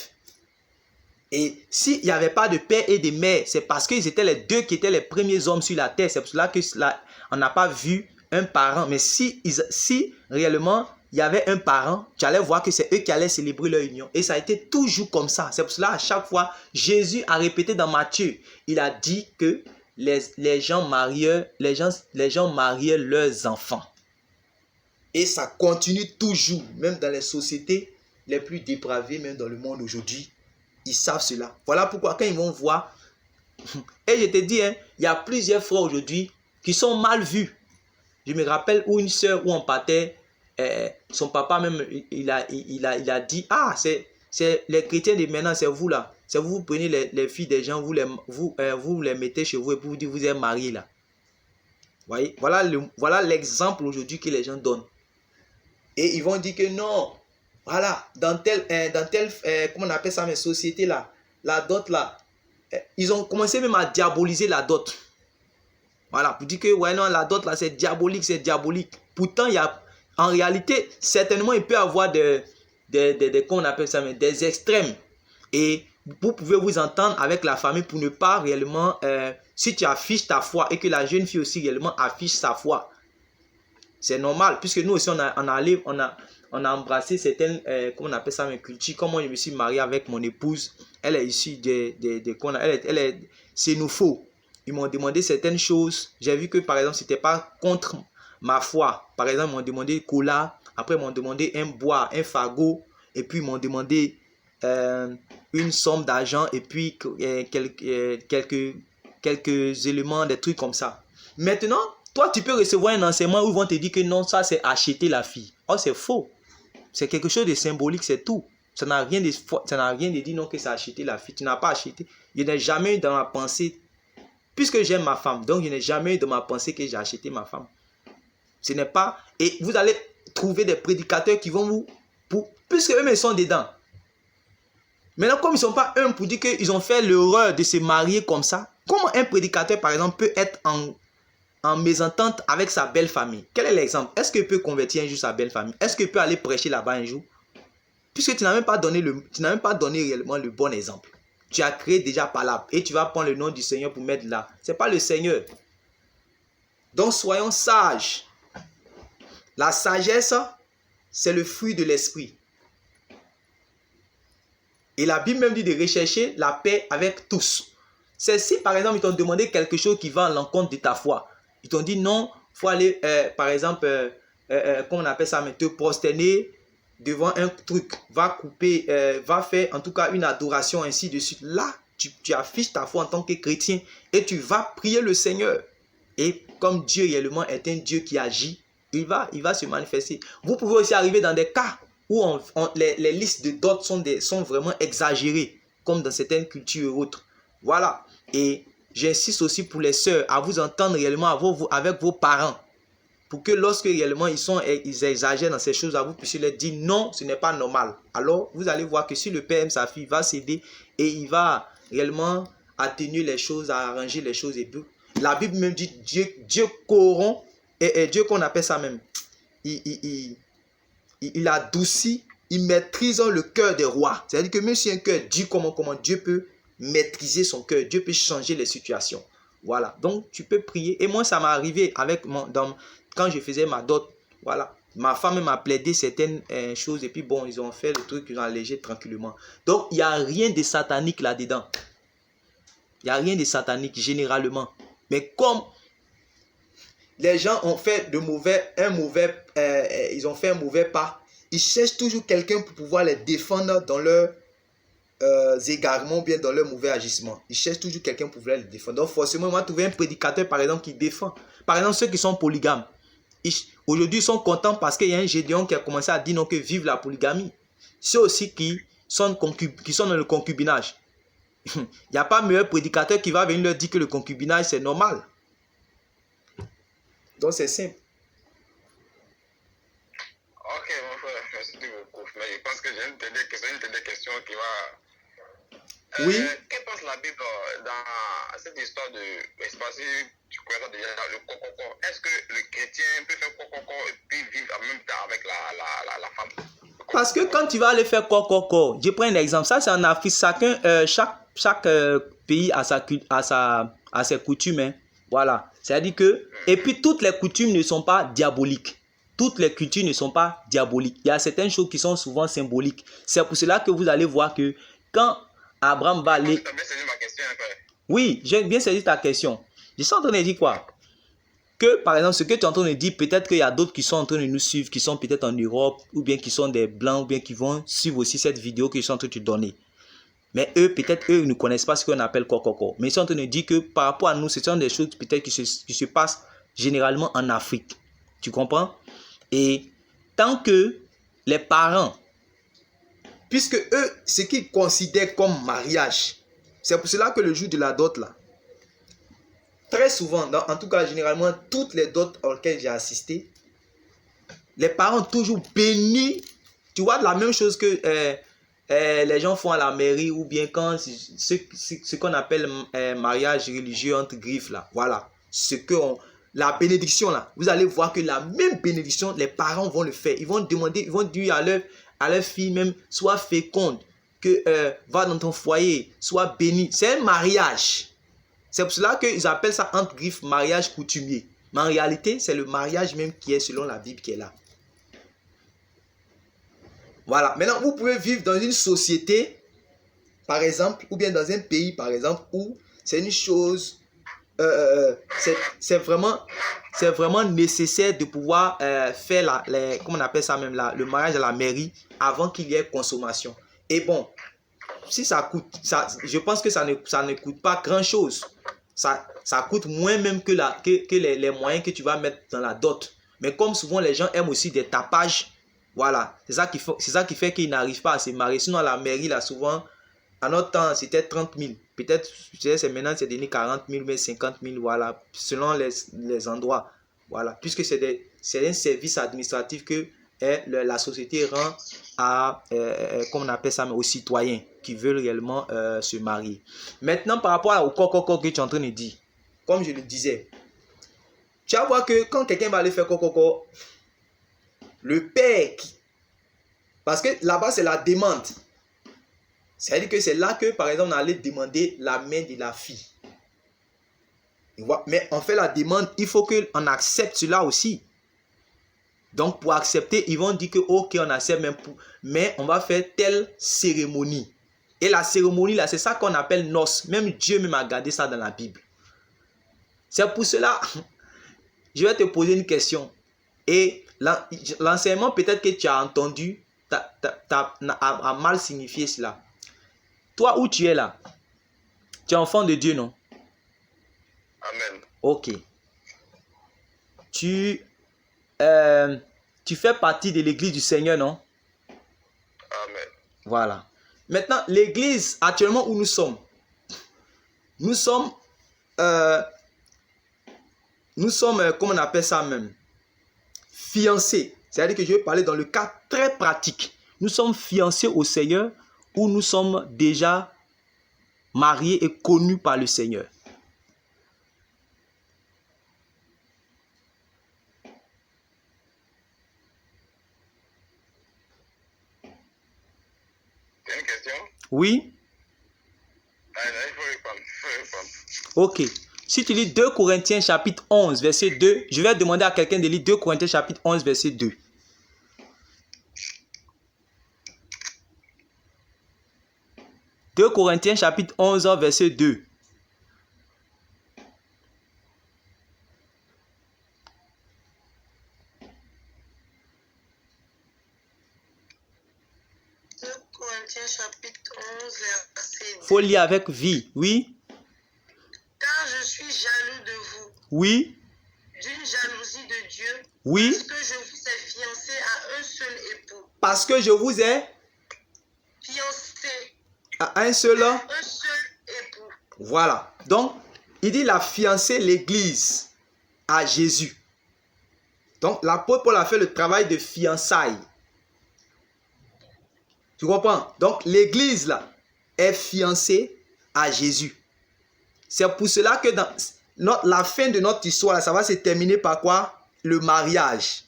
Et s'il n'y avait pas de père et de mère, c'est parce qu'ils étaient les deux qui étaient les premiers hommes sur la terre. C'est pour cela qu'on n'a pas vu un parent. Mais si réellement il y avait un parent, tu allais voir que c'est eux qui allaient célébrer leur union. Et ça a été toujours comme ça. C'est pour cela à chaque fois, Jésus a répété dans Matthieu, il a dit que les gens mariaient leurs enfants. Et ça continue toujours, même dans les sociétés les plus dépravées, même dans le monde aujourd'hui. Ils savent cela. Voilà pourquoi quand ils vont voir, et je te dis, hein, il y a plusieurs frères aujourd'hui qui sont mal vus. Je me rappelle où une soeur, où on partait, son papa même, il a dit, ah, c'est les chrétiens de maintenant, c'est vous là. C'est vous prenez les filles des gens, vous les mettez chez vous et vous dites, vous êtes mariés là. Voyez, voilà l'exemple aujourd'hui que les gens donnent. Et ils vont dire que non, voilà, dans telle comment on appelle ça, mes sociétés là, la dot là, ils ont commencé même à diaboliser la dot. Voilà, pour dire que ouais, non, la dot là, c'est diabolique. Pourtant, en réalité, certainement, il peut y avoir comment on appelle ça, mais des extrêmes. Et vous pouvez vous entendre avec la famille pour ne pas réellement, si tu affiches ta foi et que la jeune fille aussi réellement affiche sa foi, C'est normal, puisque nous aussi, on a embrassé certaines, comment on appelle ça, mes cultures. Comment je me suis marié avec mon épouse, elle est issue elle est xénophobe. Ils m'ont demandé certaines choses. J'ai vu que, par exemple, c'était pas contre ma foi. Par exemple, ils m'ont demandé cola. Après, ils m'ont demandé un bois, un fagot. Et puis, ils m'ont demandé une somme d'argent. Et puis, quelques éléments, des trucs comme ça. Maintenant, toi, tu peux recevoir un enseignement où ils vont te dire que non, ça, c'est acheter la fille. Oh, c'est faux. C'est quelque chose de symbolique, c'est tout. Ça n'a rien de dire non que c'est acheter la fille. Tu n'as pas acheté. Je n'ai jamais eu dans ma pensée, puisque j'aime ma femme, donc je n'ai jamais eu dans ma pensée que j'ai acheté ma femme. Ce n'est pas... Et vous allez trouver des prédicateurs qui vont vous... puisque eux-mêmes sont dedans. Maintenant, comme ils ne sont pas un pour dire qu'ils ont fait l'erreur de se marier comme ça, comment un prédicateur, par exemple, peut être en mésentente avec sa belle famille? Quel est l'exemple? Est-ce qu'il peut convertir un jour sa belle famille? Est-ce qu'il peut aller prêcher là-bas un jour? Puisque tu n'as même pas donné réellement le bon exemple. Tu as créé déjà Palab et tu vas prendre le nom du Seigneur pour mettre là. Ce n'est pas le Seigneur. Donc soyons sages. La sagesse, c'est le fruit de l'esprit. Et la Bible même dit de rechercher la paix avec tous. C'est si par exemple ils t'ont demandé quelque chose qui va à l'encontre de ta foi. Ils t'ont dit non, il faut aller par exemple, comment on appelle ça, mais te prosterner devant un truc, va couper, va faire en tout cas une adoration ainsi de suite. Là, tu affiches ta foi en tant que chrétien et tu vas prier le Seigneur. Et comme Dieu réellement est un Dieu qui agit, il va se manifester. Vous pouvez aussi arriver dans des cas où les listes de dots sont vraiment exagérées, comme dans certaines cultures et autres. Voilà. Et j'insiste aussi pour les sœurs à vous entendre réellement avec vos parents. Pour que lorsque réellement ils exagèrent dans ces choses, vous puissiez leur dire non, ce n'est pas normal. Alors, vous allez voir que si le père aime sa fille, il va céder et il va réellement atténuer les choses, arranger les choses. Et puis, la Bible même dit Dieu corrompt, et Dieu qu'on appelle ça même, il adoucit, il maîtrise le cœur des rois. C'est-à-dire que même si un cœur dit comment Dieu peut maîtriser son cœur, Dieu peut changer les situations. Voilà, donc tu peux prier. Et moi, ça m'est arrivé quand je faisais ma dot. Voilà, ma femme m'a plaidé certaines choses. Et puis bon, ils ont fait le truc, ils ont allégé tranquillement. Donc, il n'y a rien de satanique là-dedans. Il n'y a rien de satanique généralement. Mais comme les gens ont fait ils ont fait un mauvais pas, ils cherchent toujours quelqu'un pour pouvoir les défendre dans leurs égarements ou bien dans leur mauvais agissement. Ils cherchent toujours quelqu'un pour pouvoir les défendre. Donc forcément, on va trouver un prédicateur par exemple qui défend. Par exemple, ceux qui sont polygames. Aujourd'hui, ils sont contents parce qu'il y a un Gédéon qui a commencé à dire non, que vive la polygamie. Ceux aussi qui sont dans le concubinage. Il n'y a pas meilleur prédicateur qui va venir leur dire que le concubinage c'est normal. Donc c'est simple. Ok, mon frère, merci beaucoup. Mais je pense que j'ai une dernière question qui va... Oui. Que pense la Bible dans cette histoire de... Je sais pas si tu connais déjà le coco. Est-ce que le chrétien peut faire coco et puis vivre en même temps avec la femme? Parce que quand tu vas aller faire coco, je prends un exemple. Ça c'est en Afrique. Chaque pays a ses coutumes. Hein. Voilà. C'est-à-dire que... Et puis toutes les coutumes ne sont pas diaboliques. Toutes les cultures ne sont pas diaboliques. Il y a certaines choses qui sont souvent symboliques. C'est pour cela que vous allez voir que quand Abraham va aller... Tu as bien saisi ma question, frère. Oui, j'ai bien saisi ta question. Je suis en train de dire quoi? Que par exemple, ce que tu es en train de dire, peut-être qu'il y a d'autres qui sont en train de nous suivre, qui sont peut-être en Europe, ou bien qui sont des blancs, ou bien qui vont suivre aussi cette vidéo que je suis en train de te donner. Mais eux, peut-être eux ne connaissent pas ce qu'on appelle coco. Mais ils sont en train de dire que par rapport à nous, ce sont des choses peut-être qui se passent généralement en Afrique. Tu comprends? Et tant que les parents, puisque eux, ce qu'ils considèrent comme mariage, c'est pour cela que le jour de la dot là, très souvent, en tout cas généralement, toutes les dots auxquelles j'ai assisté, les parents ont toujours béni, tu vois, la même chose que les gens font à la mairie ou bien quand ce qu'on appelle mariage religieux entre griffes là, voilà, la bénédiction là, vous allez voir que la même bénédiction, les parents vont le faire. Ils vont demander, ils vont dire à leur fille même, sois féconde, que va dans ton foyer, sois béni. C'est un mariage. C'est pour cela qu'ils appellent ça entre griffes mariage coutumier. Mais en réalité, c'est le mariage même qui est selon la Bible qui est là. Voilà. Maintenant, vous pouvez vivre dans une société, par exemple, ou bien dans un pays, par exemple, où c'est une chose, c'est vraiment nécessaire de pouvoir faire comment on appelle ça même là, le mariage à la mairie avant qu'il y ait consommation. Et bon, si ça coûte, je pense que ça ne coûte pas grand-chose. Ça coûte moins même que les moyens que tu vas mettre dans la dot. Mais comme souvent les gens aiment aussi des tapages, voilà, c'est ça qui fait qu'ils n'arrivent pas à se marier. Sinon à la mairie là souvent, à notre temps c'était 30 000. Peut-être maintenant c'est devenu 40 000 mais 50 000, voilà, selon les endroits. Voilà, puisque c'est un service administratif que la société rend à, comme on appelle ça, aux citoyens qui veulent réellement se marier. Maintenant, par rapport au coco que tu es en train de dire, comme je le disais, tu vas voir que quand quelqu'un va aller faire coco, le père, parce que là-bas c'est la demande. C'est-à-dire que c'est là que, par exemple, on allait demander la main de la fille. Mais on fait la demande, il faut qu'on accepte cela aussi. Donc, pour accepter, ils vont dire que, ok, on accepte, mais on va faire telle cérémonie. Et la cérémonie, là, c'est ça qu'on appelle noces. Même Dieu même a gardé ça dans la Bible. C'est pour cela, je vais te poser une question. Et l'enseignement, peut-être que tu as entendu, a mal signifié cela. Toi, où tu es là? Tu es enfant de Dieu, non? Amen. Ok. Tu fais partie de l'église du Seigneur, non? Amen. Voilà. Maintenant, l'église, actuellement où nous sommes, comment on appelle ça même? Fiancés. C'est-à-dire que je vais parler dans le cas très pratique. Nous sommes fiancés au Seigneur ou nous sommes déjà mariés et connus par le Seigneur. C'est une question? Oui? Il faut répondre. Ok. Si tu lis 2 Corinthiens chapitre 11, verset 2, je vais demander à quelqu'un de lire 2 Corinthiens chapitre 11, verset 2. « 2 Corinthiens chapitre 11, verset 2. Corinthiens chapitre 11, verset 2. Faut lire avec vie, oui? Car je suis jaloux de vous. Oui? D'une jalousie de Dieu. Oui? Parce que je vous ai fiancé à un seul époux. Parce que je vous ai Fiancé à un seul époux. Voilà. Donc, il dit la fiancée, l'église, à Jésus. Donc, l'apôtre Paul a fait le travail de fiançailles. Tu comprends? Donc, l'église, là, est fiancée à Jésus. C'est pour cela que dans la fin de notre histoire, là, ça va se terminer par quoi? Le mariage,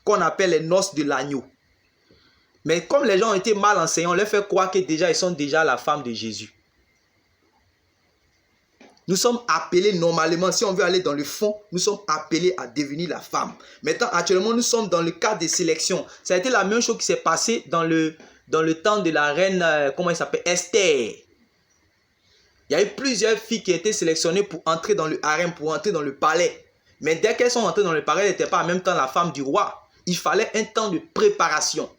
qu'on appelle les noces de l'agneau. Mais comme les gens ont été mal enseignés, on leur fait croire que déjà, ils sont déjà la femme de Jésus. Nous sommes appelés normalement, si on veut aller dans le fond, nous sommes appelés à devenir la femme. Maintenant, actuellement, nous sommes dans le cadre de sélection. Ça a été la même chose qui s'est passé dans le temps de la reine, comment elle s'appelle? Esther. Il y a eu plusieurs filles qui étaient sélectionnées pour entrer dans le harem, pour entrer dans le palais. Mais dès qu'elles sont entrées dans le palais, elles n'étaient pas en même temps la femme du roi. Il fallait un temps de préparation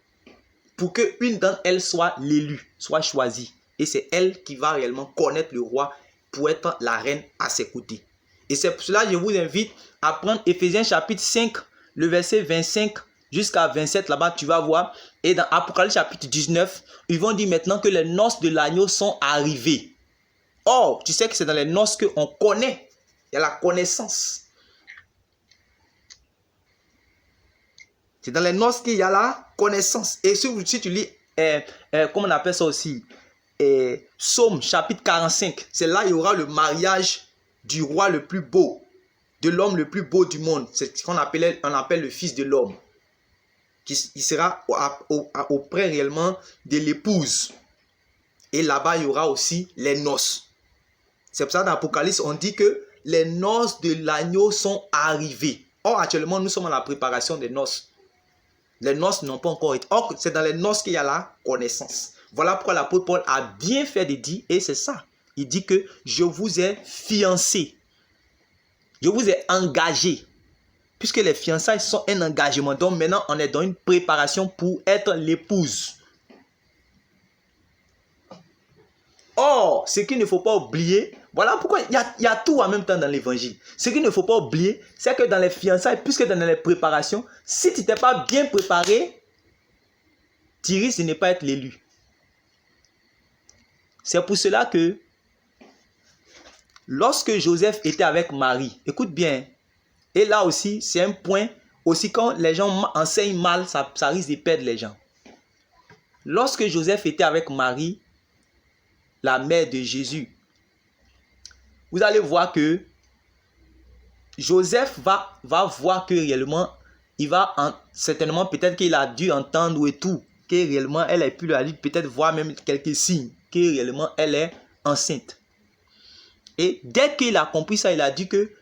pour qu'une d'entre elles soit l'élue, soit choisie. Et c'est elle qui va réellement connaître le roi pour être la reine à ses côtés. Et c'est pour cela que je vous invite à prendre Éphésiens chapitre 5, le verset 25 jusqu'à 27, là-bas tu vas voir. Et dans Apocalypse chapitre 19, ils vont dire maintenant que les noces de l'agneau sont arrivées. Or, tu sais que c'est dans les noces qu'on connaît. Il y a la connaissance. C'est dans les noces qu'il y a la connaissance. Et si tu lis, comment on appelle ça aussi, Psaume chapitre 45, c'est là il y aura le mariage du roi le plus beau, de l'homme le plus beau du monde. C'est ce qu'on appelle le fils de l'homme. Il sera auprès réellement de l'épouse. Et là-bas, il y aura aussi les noces. C'est pour ça dans l'Apocalypse, on dit que les noces de l'agneau sont arrivées. Or, actuellement, nous sommes à la préparation des noces. Les noces n'ont pas encore été. Or, c'est dans les noces qu'il y a la connaissance. Voilà pourquoi l'apôtre Paul a bien fait de dire, et c'est ça. Il dit que je vous ai fiancé. Je vous ai engagé. Puisque les fiançailles sont un engagement. Donc maintenant, on est dans une préparation pour être l'épouse. Or, ce qu'il ne faut pas oublier, voilà pourquoi il y a tout en même temps dans l'évangile. Ce qu'il ne faut pas oublier, c'est que dans les fiançailles, puisque dans les préparations, si tu n'es pas bien préparé, tu risques de ne pas être l'élu. C'est pour cela que lorsque Joseph était avec Marie, écoute bien, et là aussi, c'est un point, aussi quand les gens enseignent mal, ça risque de perdre les gens. Lorsque Joseph était avec Marie, la mère de Jésus, vous allez voir que Joseph va voir que réellement, il va certainement, peut-être qu'il a dû entendre et tout, que réellement, elle a pu lui peut-être voir même quelques signes, que réellement, elle est enceinte. Et dès qu'il a compris ça, il a dit que,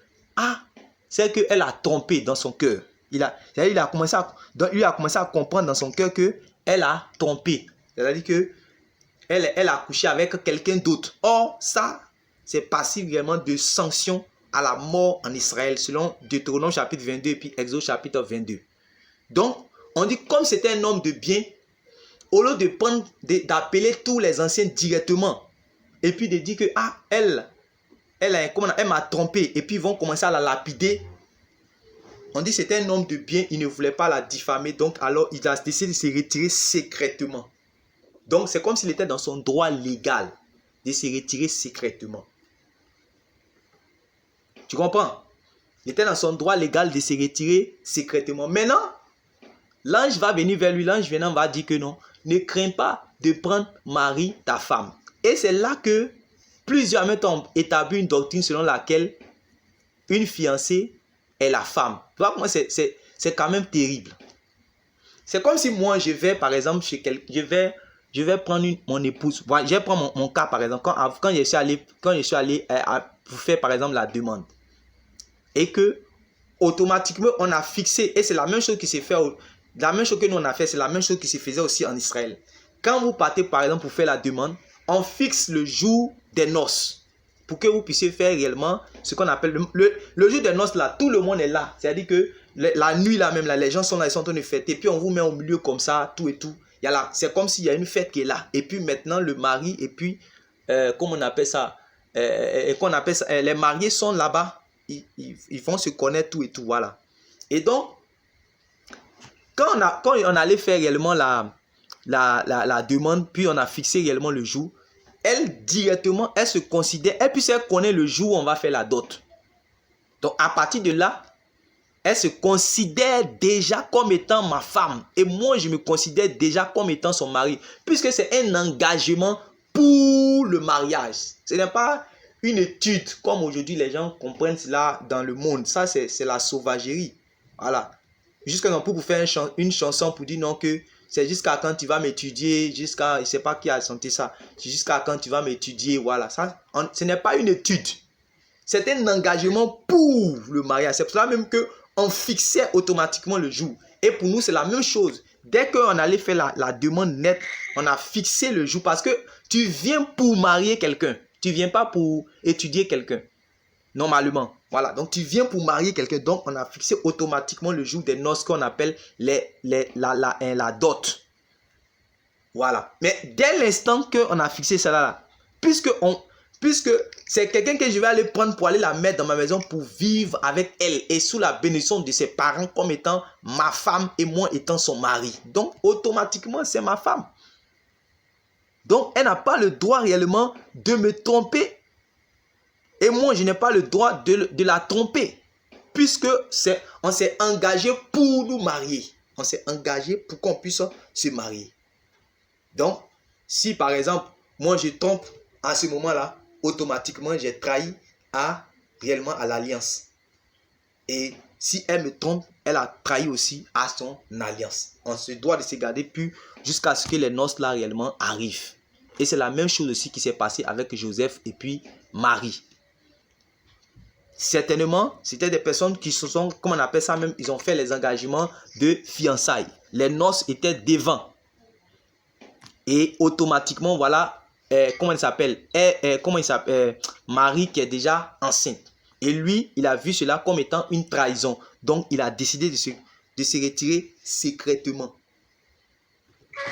c'est qu'elle a trompé dans son cœur. Il a commencé à comprendre dans son cœur qu'elle a trompé. C'est-à-dire que elle a couché avec quelqu'un d'autre. Or, ça, c'est passible vraiment de sanction à la mort en Israël, selon Deutéronome chapitre 22 et puis Exode chapitre 22. Donc, on dit comme c'était un homme de bien, au lieu d'appeler tous les anciens directement, et puis de dire que, elle m'a trompé, et puis ils vont commencer à la lapider. On dit que c'était un homme de bien, il ne voulait pas la diffamer, donc alors il a décidé de se retirer secrètement. Donc c'est comme s'il était dans son droit légal de se retirer secrètement. Tu comprends? Il était dans son droit légal de se retirer secrètement. Maintenant, l'ange va venir vers lui, l'ange venant va dire que non, ne crains pas de prendre Marie, ta femme. Et c'est là que plusieurs ont établi une doctrine selon laquelle une fiancée est la femme. Tu vois comment c'est quand même terrible. C'est comme si moi je vais par exemple chez quelqu'un, je vais prendre mon épouse. Voilà, je vais prendre mon cas par exemple quand je suis allé pour faire par exemple la demande. Et que automatiquement on a fixé, et c'est la même chose qui s'est fait, la même chose que nous on a fait, c'est la même chose qui se faisait aussi en Israël. Quand vous partez par exemple pour faire la demande, on fixe le jour des noces pour que vous puissiez faire réellement ce qu'on appelle le jour des noces là, tout le monde est là. C'est-à-dire que la nuit là même, là, les gens sont là, ils sont en train de fêter, et puis on vous met au milieu comme ça, tout et tout. C'est comme s'il y a une fête qui est là. Et puis maintenant le mari, et puis comment on appelle ça, les mariés sont là-bas, ils vont se connaître tout et tout, voilà. Et donc, quand on allait faire réellement la demande, puis on a fixé réellement le jour, elle directement, elle se considère, elle connaît le jour où on va faire la dot. Donc à partir de là, elle se considère déjà comme étant ma femme. Et moi, je me considère déjà comme étant son mari. Puisque c'est un engagement pour le mariage. Ce n'est pas une étude comme aujourd'hui les gens comprennent cela dans le monde. Ça, c'est la sauvagerie. Voilà. Jusqu'à pour faire une chanson pour dire non que c'est jusqu'à quand tu vas m'étudier, jusqu'à, je ne sais pas qui a chanté ça, c'est jusqu'à quand tu vas m'étudier, voilà. Ça, ce n'est pas une étude. C'est un engagement pour le mariage. C'est pour cela même qu'on fixait automatiquement le jour. Et pour nous, c'est la même chose. Dès qu'on allait faire la demande nette, on a fixé le jour. Parce que tu viens pour marier quelqu'un. Tu ne viens pas pour étudier quelqu'un. Normalement. Voilà. Donc, tu viens pour marier quelqu'un. Donc, on a fixé automatiquement le jour des noces qu'on appelle la dot. Voilà. Mais dès l'instant qu'on a fixé cela là, puisque c'est quelqu'un que je vais aller prendre pour aller la mettre dans ma maison pour vivre avec elle et sous la bénédiction de ses parents comme étant ma femme et moi étant son mari. Donc, automatiquement, c'est ma femme. Donc, elle n'a pas le droit réellement de me tromper. Et moi, je n'ai pas le droit de la tromper. Puisque on s'est engagé pour nous marier. On s'est engagé pour qu'on puisse se marier. Donc, si par exemple, moi je trompe à ce moment-là, automatiquement, j'ai trahi réellement à l'alliance. Et si elle me trompe, elle a trahi aussi à son alliance. On se doit de se garder pur jusqu'à ce que les noces là réellement arrivent. Et c'est la même chose aussi qui s'est passé avec Joseph et puis Marie. certainement, c'était des personnes qui se sont, comment on appelle ça même, ils ont fait les engagements de fiançailles. Les noces étaient devant. Et automatiquement, voilà, comment il s'appelle, Marie qui est déjà enceinte. Et lui, il a vu cela comme étant une trahison. Donc, il a décidé de se retirer secrètement.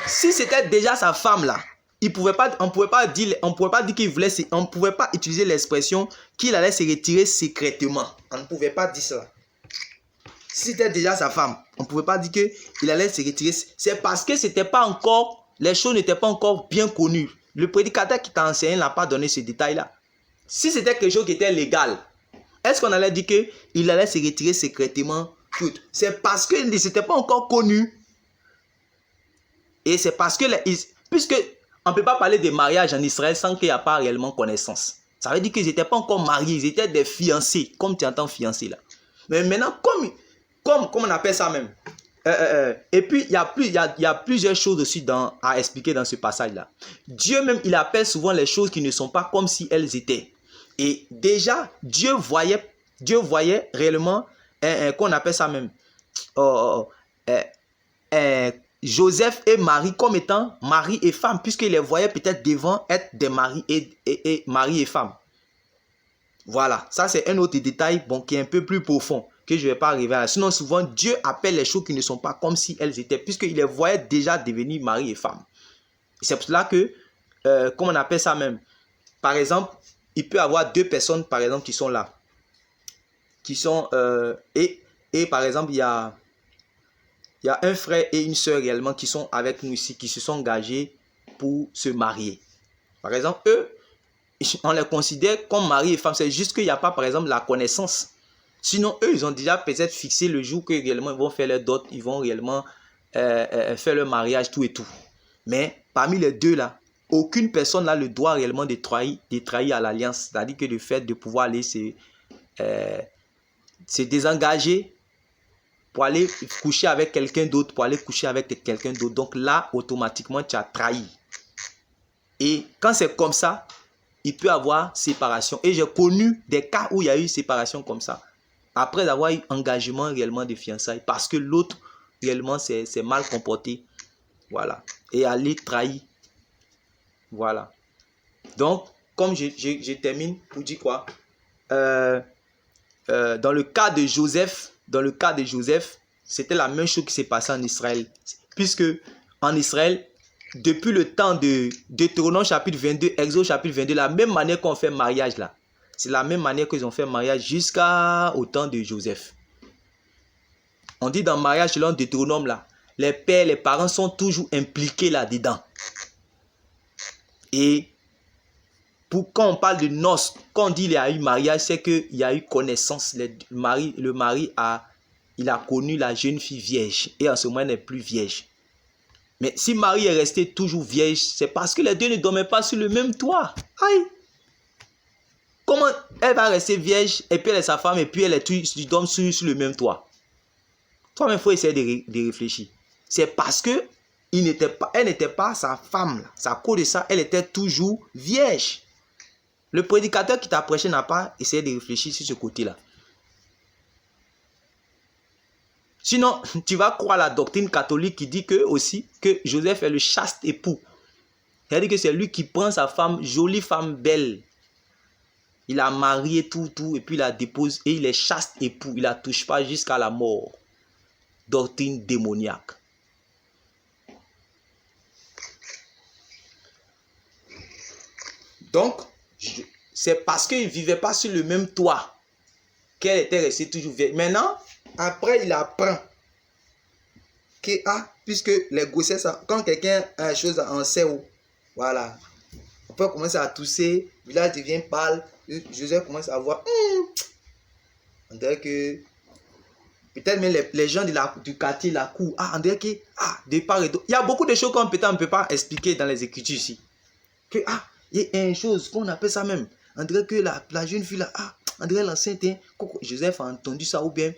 Si c'était déjà sa femme là, on ne pouvait pas dire qu'il voulait, on ne pouvait pas utiliser l'expression qu'il allait se retirer secrètement. On ne pouvait pas dire ça. Si c'était déjà sa femme, on ne pouvait pas dire qu'il allait se retirer. C'est parce que c'était pas encore, les choses n'étaient pas encore bien connues. Le prédicateur qui t'a enseigné n'a pas donné ce détail-là. Si c'était quelque chose qui était légal, est-ce qu'on allait dire qu'il allait se retirer secrètement? C'est parce que ne s'était pas encore connu. Et c'est parce que, puisque on ne peut pas parler de mariage en Israël sans qu'il n'y a pas réellement connaissance. Ça veut dire qu'ils n'étaient pas encore mariés, ils étaient des fiancés, comme tu entends fiancés là. Mais maintenant, comme on appelle ça même. Et puis, il y a plusieurs choses aussi à expliquer dans ce passage-là. Dieu même, il appelle souvent les choses qui ne sont pas comme si elles étaient. Et déjà, Dieu voyait réellement, qu'on appelle ça même, Joseph et Marie comme étant mari et femme, puisqu'il les voyait peut-être devant être des maris et mari et femme. Voilà, ça c'est un autre détail qui est un peu plus profond, que je ne vais pas arriver à. Sinon, souvent, Dieu appelle les choses qui ne sont pas comme si elles étaient, puisqu'il les voyait déjà devenir mari et femme. C'est pour cela que, comment on appelle ça même, par exemple, il peut y avoir deux personnes, par exemple, qui sont là. Qui sont, et par exemple, il y a un frère et une soeur réellement qui sont avec nous ici, qui se sont engagés pour se marier. Par exemple, eux, on les considère comme mari et femme. C'est juste qu'il n'y a pas, par exemple, la connaissance. Sinon, eux, ils ont déjà peut-être fixé le jour que réellement ils vont faire leur dot, ils vont réellement faire leur mariage, tout et tout. Mais parmi les deux là, aucune personne n'a le droit réellement de trahir à l'alliance. C'est-à-dire que le fait de pouvoir aller se désengager pour aller coucher avec quelqu'un d'autre, Donc là, automatiquement, tu as trahi. Et quand c'est comme ça, il peut y avoir séparation. Et j'ai connu des cas où il y a eu séparation comme ça. Après avoir eu engagement réellement de fiançailles. Parce que l'autre, réellement, s'est mal comporté. Voilà. Et aller trahir. Voilà. Donc, comme je termine pour dire quoi, dans le cas de Joseph, c'était la même chose qui s'est passée en Israël. Puisque en Israël, depuis le temps de Deutéronome chapitre 22, Exode chapitre 22, la même manière qu'on fait mariage là. C'est la même manière qu'ils ont fait mariage jusqu'au temps de Joseph. On dit dans le mariage selon Deutéronome là, les pères, les parents sont toujours impliqués là-dedans. Et quand on parle de noces, quand on dit qu'il y a eu mariage, c'est qu'il y a eu connaissance. Le mari a connu la jeune fille vierge et en ce moment elle n'est plus vierge. Mais si Marie est restée toujours vierge, c'est parce que les deux ne dormaient pas sur le même toit. Aïe! Comment elle va rester vierge et puis elle est sa femme et puis elle dorme sur le même toit? Toi-même, il faut essayer de réfléchir. C'est parce que elle n'était pas sa femme. À cause de ça, elle était toujours vierge. Le prédicateur qui t'a prêché n'a pas essayé de réfléchir sur ce côté-là. Sinon, tu vas croire la doctrine catholique qui dit que Joseph est le chaste époux. C'est-à-dire que c'est lui qui prend sa femme, jolie femme belle. Il a marié tout, et puis il la dépose et il est chaste époux. Il ne la touche pas jusqu'à la mort. Doctrine démoniaque. Donc, c'est parce qu'il ne vivait pas sur le même toit qu'elle était restée toujours vieille. Maintenant, après, il apprend que, puisque les grossesses, quand quelqu'un a une chose en cerveau, voilà, on peut commencer à tousser, le village devient pâle, Joseph commence à voir, on dirait que, peut-être même les gens du quartier, la cour, on dirait que, de part et d'autre, il y a beaucoup de choses qu'on ne peut pas expliquer dans les Écritures ici. Que, il y a une chose qu'on appelle ça même, on dirait que la jeune fille là, on dirait l'enceinte, Joseph a entendu ça, ou bien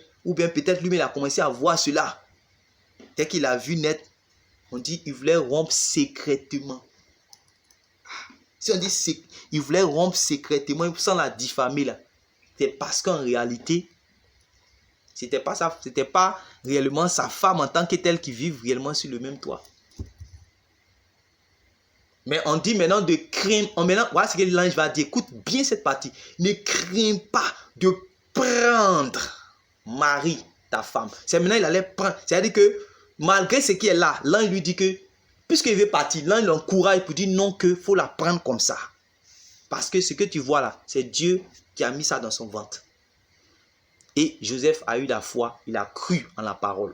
peut-être lui-même il a commencé à voir cela. Dès qu'il a vu net, on dit qu'il voulait rompre secrètement. Si on dit il voulait rompre secrètement sans la diffamer là, c'était parce qu'en réalité, c'était pas réellement sa femme en tant que telle qui vivent réellement sur le même toit. Mais on dit maintenant de craindre, voilà ce que l'ange va dire. Écoute bien cette partie. Ne crains pas de prendre Marie, ta femme. C'est maintenant il allait prendre. C'est-à-dire que malgré ce qui est là, l'ange lui dit que, puisqu'il veut partir, l'ange l'encourage pour dire non, qu'il faut la prendre comme ça. Parce que ce que tu vois là, c'est Dieu qui a mis ça dans son ventre. Et Joseph a eu la foi, il a cru en la parole.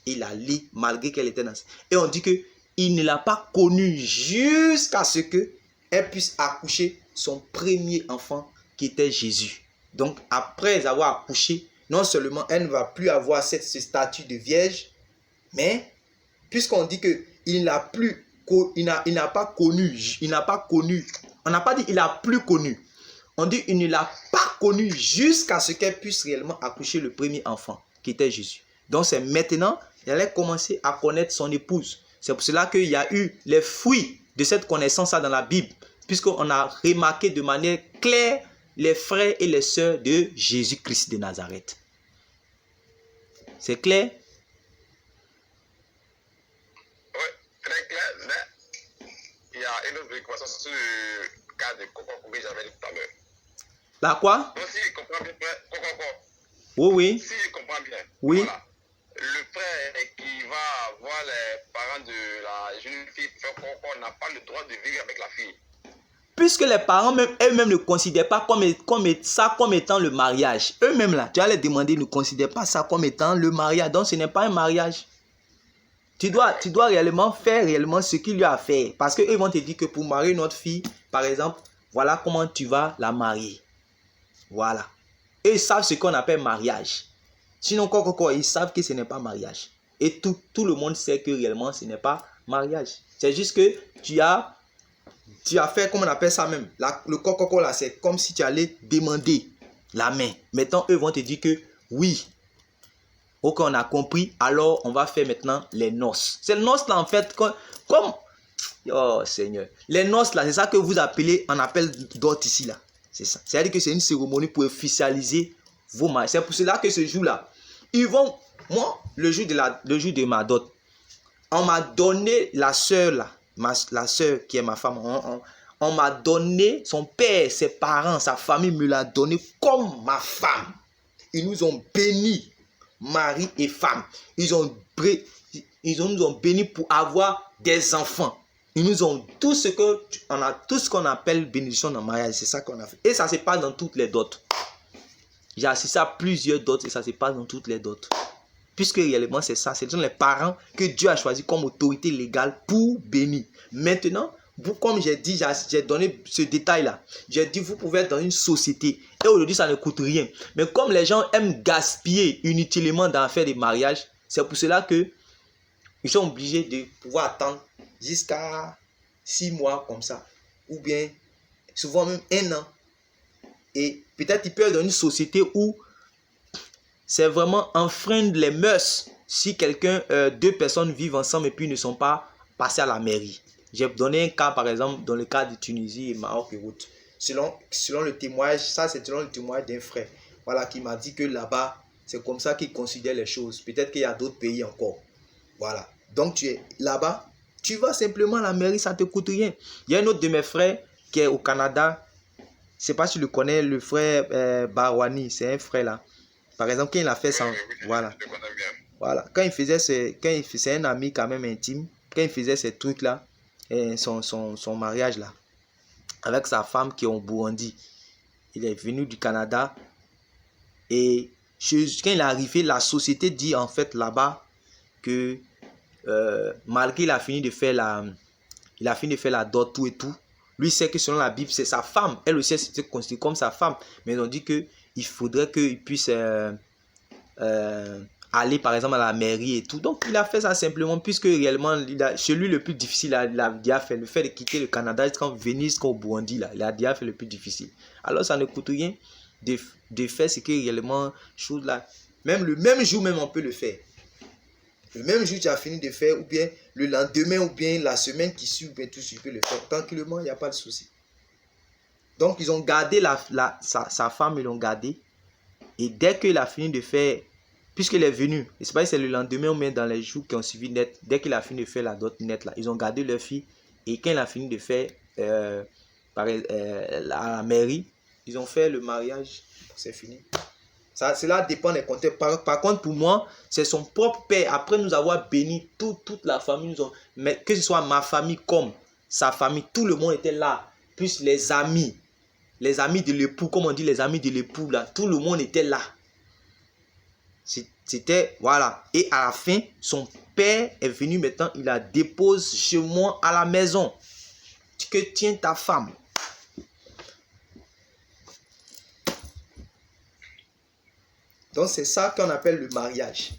Il a lu malgré qu'elle était dans... Et on dit que il ne l'a pas connue jusqu'à ce qu'elle puisse accoucher son premier enfant qui était Jésus. Donc après avoir accouché, non seulement elle ne va plus avoir ce statut de vierge, mais puisqu'on dit qu'il n'a pas connu, on n'a pas dit il a plus connu, on dit il ne l'a pas connu jusqu'à ce qu'elle puisse réellement accoucher le premier enfant qui était Jésus. Donc c'est maintenant qu'elle allait commencer à connaître son épouse. C'est pour cela qu'il y a eu les fruits de cette connaissance dans la Bible, puisqu'on a remarqué de manière claire les frères et les sœurs de Jésus-Christ de Nazareth. C'est clair? Oui, très clair, mais il y a une autre préoccupation sur le cas de Coco que j'avais dit tout à l'heure. Là quoi? Donc si je comprends bien, Coco, Oui. si je comprends bien, oui. Voilà, le frère qui va voir les parents de la jeune fille pour faire Coco n'a pas le droit de vivre avec la fille. Puisque les parents eux-mêmes ne considèrent pas comme étant le mariage. Eux-mêmes là, tu vas les demander, ne considèrent pas ça comme étant le mariage. Donc ce n'est pas un mariage. Tu dois réellement faire ce qu'il lui a fait. Parce qu'eux vont te dire que pour marier notre fille, par exemple, voilà comment tu vas la marier. Voilà. Et ils savent ce qu'on appelle mariage. Sinon, ils savent que ce n'est pas mariage. Et tout le monde sait que réellement ce n'est pas mariage. C'est juste que tu as fait, comment on appelle ça même, le coco là, c'est comme si tu allais demander la main. Maintenant, eux vont te dire que oui. Ok, on a compris, alors on va faire maintenant les noces. C'est les noces là en fait, comme oh Seigneur. Les noces là, c'est ça que vous appelez, on appelle dot ici là. C'est ça. C'est-à-dire que c'est une cérémonie pour officialiser vos mariages. C'est pour cela que ce jour-là, ils vont, moi, le jour de ma dot, on m'a donné la soeur là, la soeur qui est ma femme, on m'a donné, son père, ses parents, sa famille me l'a donné comme ma femme. Ils nous ont bénis, mari et femme. Ils nous ont bénis pour avoir des enfants. Ils nous ont tout ce qu'on appelle bénédiction dans le mariage. C'est ça qu'on a fait. Et ça se passe dans toutes les dots. J'ai assisté à plusieurs dots et ça se passe dans toutes les dots. Puisque réellement c'est ça. Ce sont les parents que Dieu a choisi comme autorité légale pour bénir. Maintenant, vous, comme j'ai dit, j'ai donné ce détail-là. J'ai dit, vous pouvez être dans une société. Et aujourd'hui, ça ne coûte rien. Mais comme les gens aiment gaspiller inutilement dans l'affaire des mariages, c'est pour cela que ils sont obligés de pouvoir attendre jusqu'à 6 mois comme ça. Ou bien, souvent même 1 an. Et peut-être ils peuvent être dans une société où c'est vraiment enfreindre les mœurs si deux personnes vivent ensemble et puis ne sont pas passées à la mairie. J'ai donné un cas, par exemple, dans le cas de Tunisie et Maroc et autres. Selon le témoignage, ça c'est selon le témoignage d'un frère. Voilà, qui m'a dit que là-bas, c'est comme ça qu'ils considèrent les choses. Peut-être qu'il y a d'autres pays encore. Voilà. Donc tu es là-bas, tu vas simplement à la mairie, ça ne te coûte rien. Il y a un autre de mes frères qui est au Canada. Je ne sais pas si tu le connais, le frère Barwani, c'est un frère là. Par exemple, quand il a fait ça, voilà. Quand il faisait c'est un ami quand même intime. Quand il faisait ces trucs là, son mariage là, avec sa femme qui est au Burundi, il est venu du Canada et quand il est arrivé, la société dit en fait là-bas que malgré il a fini de faire la dot tout et tout, lui sait que selon la Bible c'est sa femme, elle aussi c'est considérée comme sa femme, mais ils ont dit que il faudrait qu'il puisse aller par exemple à la mairie et tout. Donc il a fait ça simplement puisque réellement chez lui le plus difficile il a déjà fait le fait de quitter le Canada jusqu'en venir jusqu'au Burundi là, il a déjà fait le plus difficile. Alors ça ne coûte rien de faire ce que réellement chose là, même le même jour même on peut le faire. Le même jour tu as fini de faire ou bien le lendemain ou bien la semaine qui suit ou bien tout tu peux le faire tranquillement, il n'y a pas de souci. Donc, ils ont gardé sa femme, ils l'ont gardée. Et dès qu'il a fini de faire, puisqu'il est venu, et c'est pas c'est le lendemain ou même dans les jours qui ont suivi net, dès qu'il a fini de faire la dot net, là, ils ont gardé leur fille. Et quand il a fini de faire la mairie, ils ont fait le mariage. C'est fini. Cela dépend des contextes. Par contre, pour moi, c'est son propre père. Après nous avoir béni, toute la famille, mais que ce soit ma famille comme sa famille, tout le monde était là. Plus les amis de l'époux, comme on dit, les amis de l'époux, là, tout le monde était là. C'était, voilà. Et à la fin, son père est venu maintenant, il la dépose chez moi à la maison. Que tient ta femme. Donc, c'est ça qu'on appelle le mariage.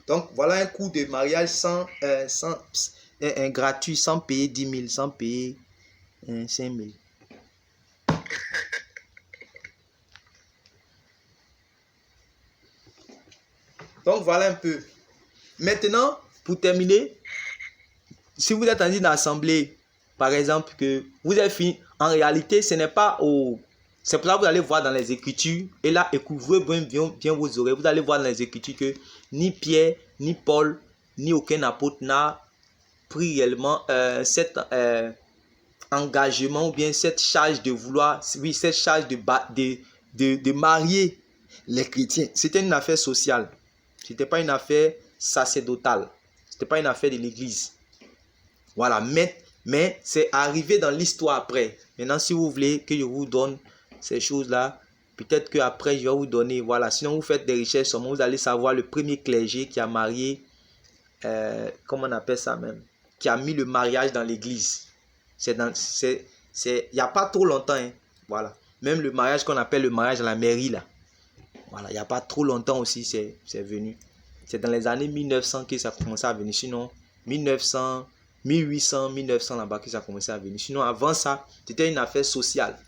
Donc, voilà un coût de mariage gratuit, sans payer 10 000, sans payer 5 000. Donc, voilà un peu. Maintenant, pour terminer, si vous êtes en une assemblée, par exemple, que vous avez fini, en réalité, ce n'est pas au... C'est pour ça que vous allez voir dans les Écritures, et là, écoutez bien vos oreilles, vous allez voir dans les Écritures que ni Pierre, ni Paul, ni aucun apôtre n'a pris réellement cet engagement ou bien cette charge de vouloir, oui, cette charge de marier les chrétiens. C'était une affaire sociale. Ce n'était pas une affaire sacerdotale. Ce n'était pas une affaire de l'église. Voilà, mais c'est arrivé dans l'histoire après. Maintenant, si vous voulez que je vous donne ces choses-là, peut-être qu'après, je vais vous donner, voilà. Sinon, vous faites des recherches sur moi, vous allez savoir le premier clergé qui a marié, comment on appelle ça même, qui a mis le mariage dans l'église. Il n'y a pas trop longtemps, hein, voilà. Même le mariage qu'on appelle le mariage à la mairie, là. Voilà, il n'y a pas trop longtemps aussi, c'est venu. C'est dans les années 1900 que ça a commencé à venir. Sinon, 1800, 1900 là-bas que ça a commencé à venir. Sinon, avant ça, c'était une affaire sociale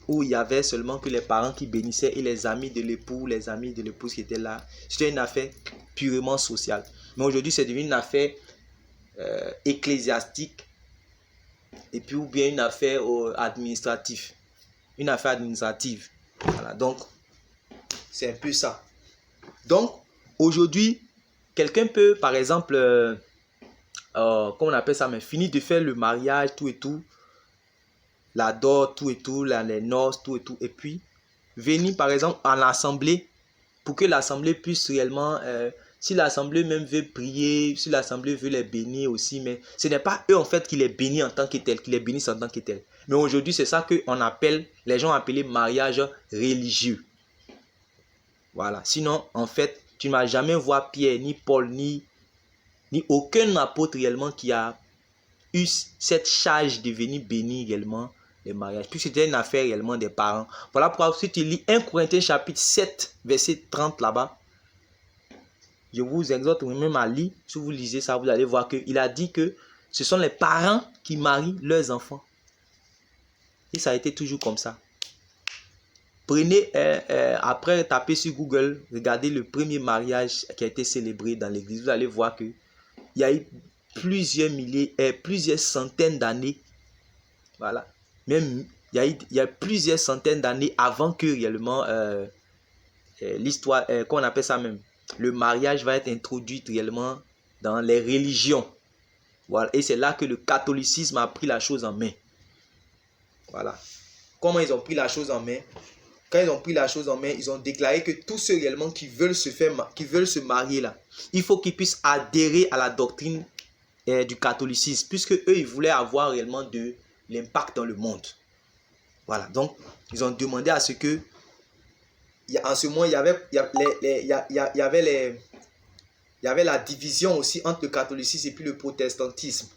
où il y avait seulement que les parents qui bénissaient et les amis de l'époux, les amis de l'épouse qui étaient là. C'était une affaire purement sociale. Mais aujourd'hui, c'est devenu une affaire ecclésiastique et puis ou bien une affaire administrative. Une affaire administrative. Voilà, donc, c'est un peu ça. Donc, aujourd'hui, quelqu'un peut, par exemple, comment on appelle ça, mais finir de faire le mariage, tout et tout, la dot, tout et tout, les noces, tout et tout, et puis venir, par exemple, en assemblée, pour que l'assemblée puisse réellement, si l'assemblée même veut prier, si l'assemblée veut les bénir aussi, mais ce n'est pas eux en fait qui les bénissent en tant que tel, qui les bénissent en tant que tel. Mais aujourd'hui, c'est ça qu'on appelle, les gens appellent mariage religieux. Voilà. Sinon, en fait, tu ne vas jamais voir Pierre, ni Paul, ni aucun apôtre réellement qui a eu cette charge de venir bénir réellement les mariages. Puis c'était une affaire réellement des parents. Voilà pourquoi si tu lis 1 Corinthiens chapitre 7, verset 30 là-bas, je vous exhorte même à lire. Si vous lisez ça, vous allez voir qu'il a dit que ce sont les parents qui marient leurs enfants. Et ça a été toujours comme ça. Prenez, après tapez sur Google, regardez le premier mariage qui a été célébré dans l'église. Vous allez voir qu'il y a eu plusieurs centaines d'années. Voilà. Même, il y a plusieurs centaines d'années avant que réellement l'histoire, qu'on appelle ça même, le mariage va être introduit réellement dans les religions. Voilà. Et c'est là que le catholicisme a pris la chose en main. Voilà. Comment ils ont pris la chose en main? Quand ils ont pris la chose en main, ils ont déclaré que tous ceux réellement qui veulent se marier là, il faut qu'ils puissent adhérer à la doctrine du catholicisme, puisque eux, ils voulaient avoir réellement de l'impact dans le monde. Voilà, donc, ils ont demandé à ce que, en ce moment, il y avait la division aussi entre le catholicisme et puis le protestantisme.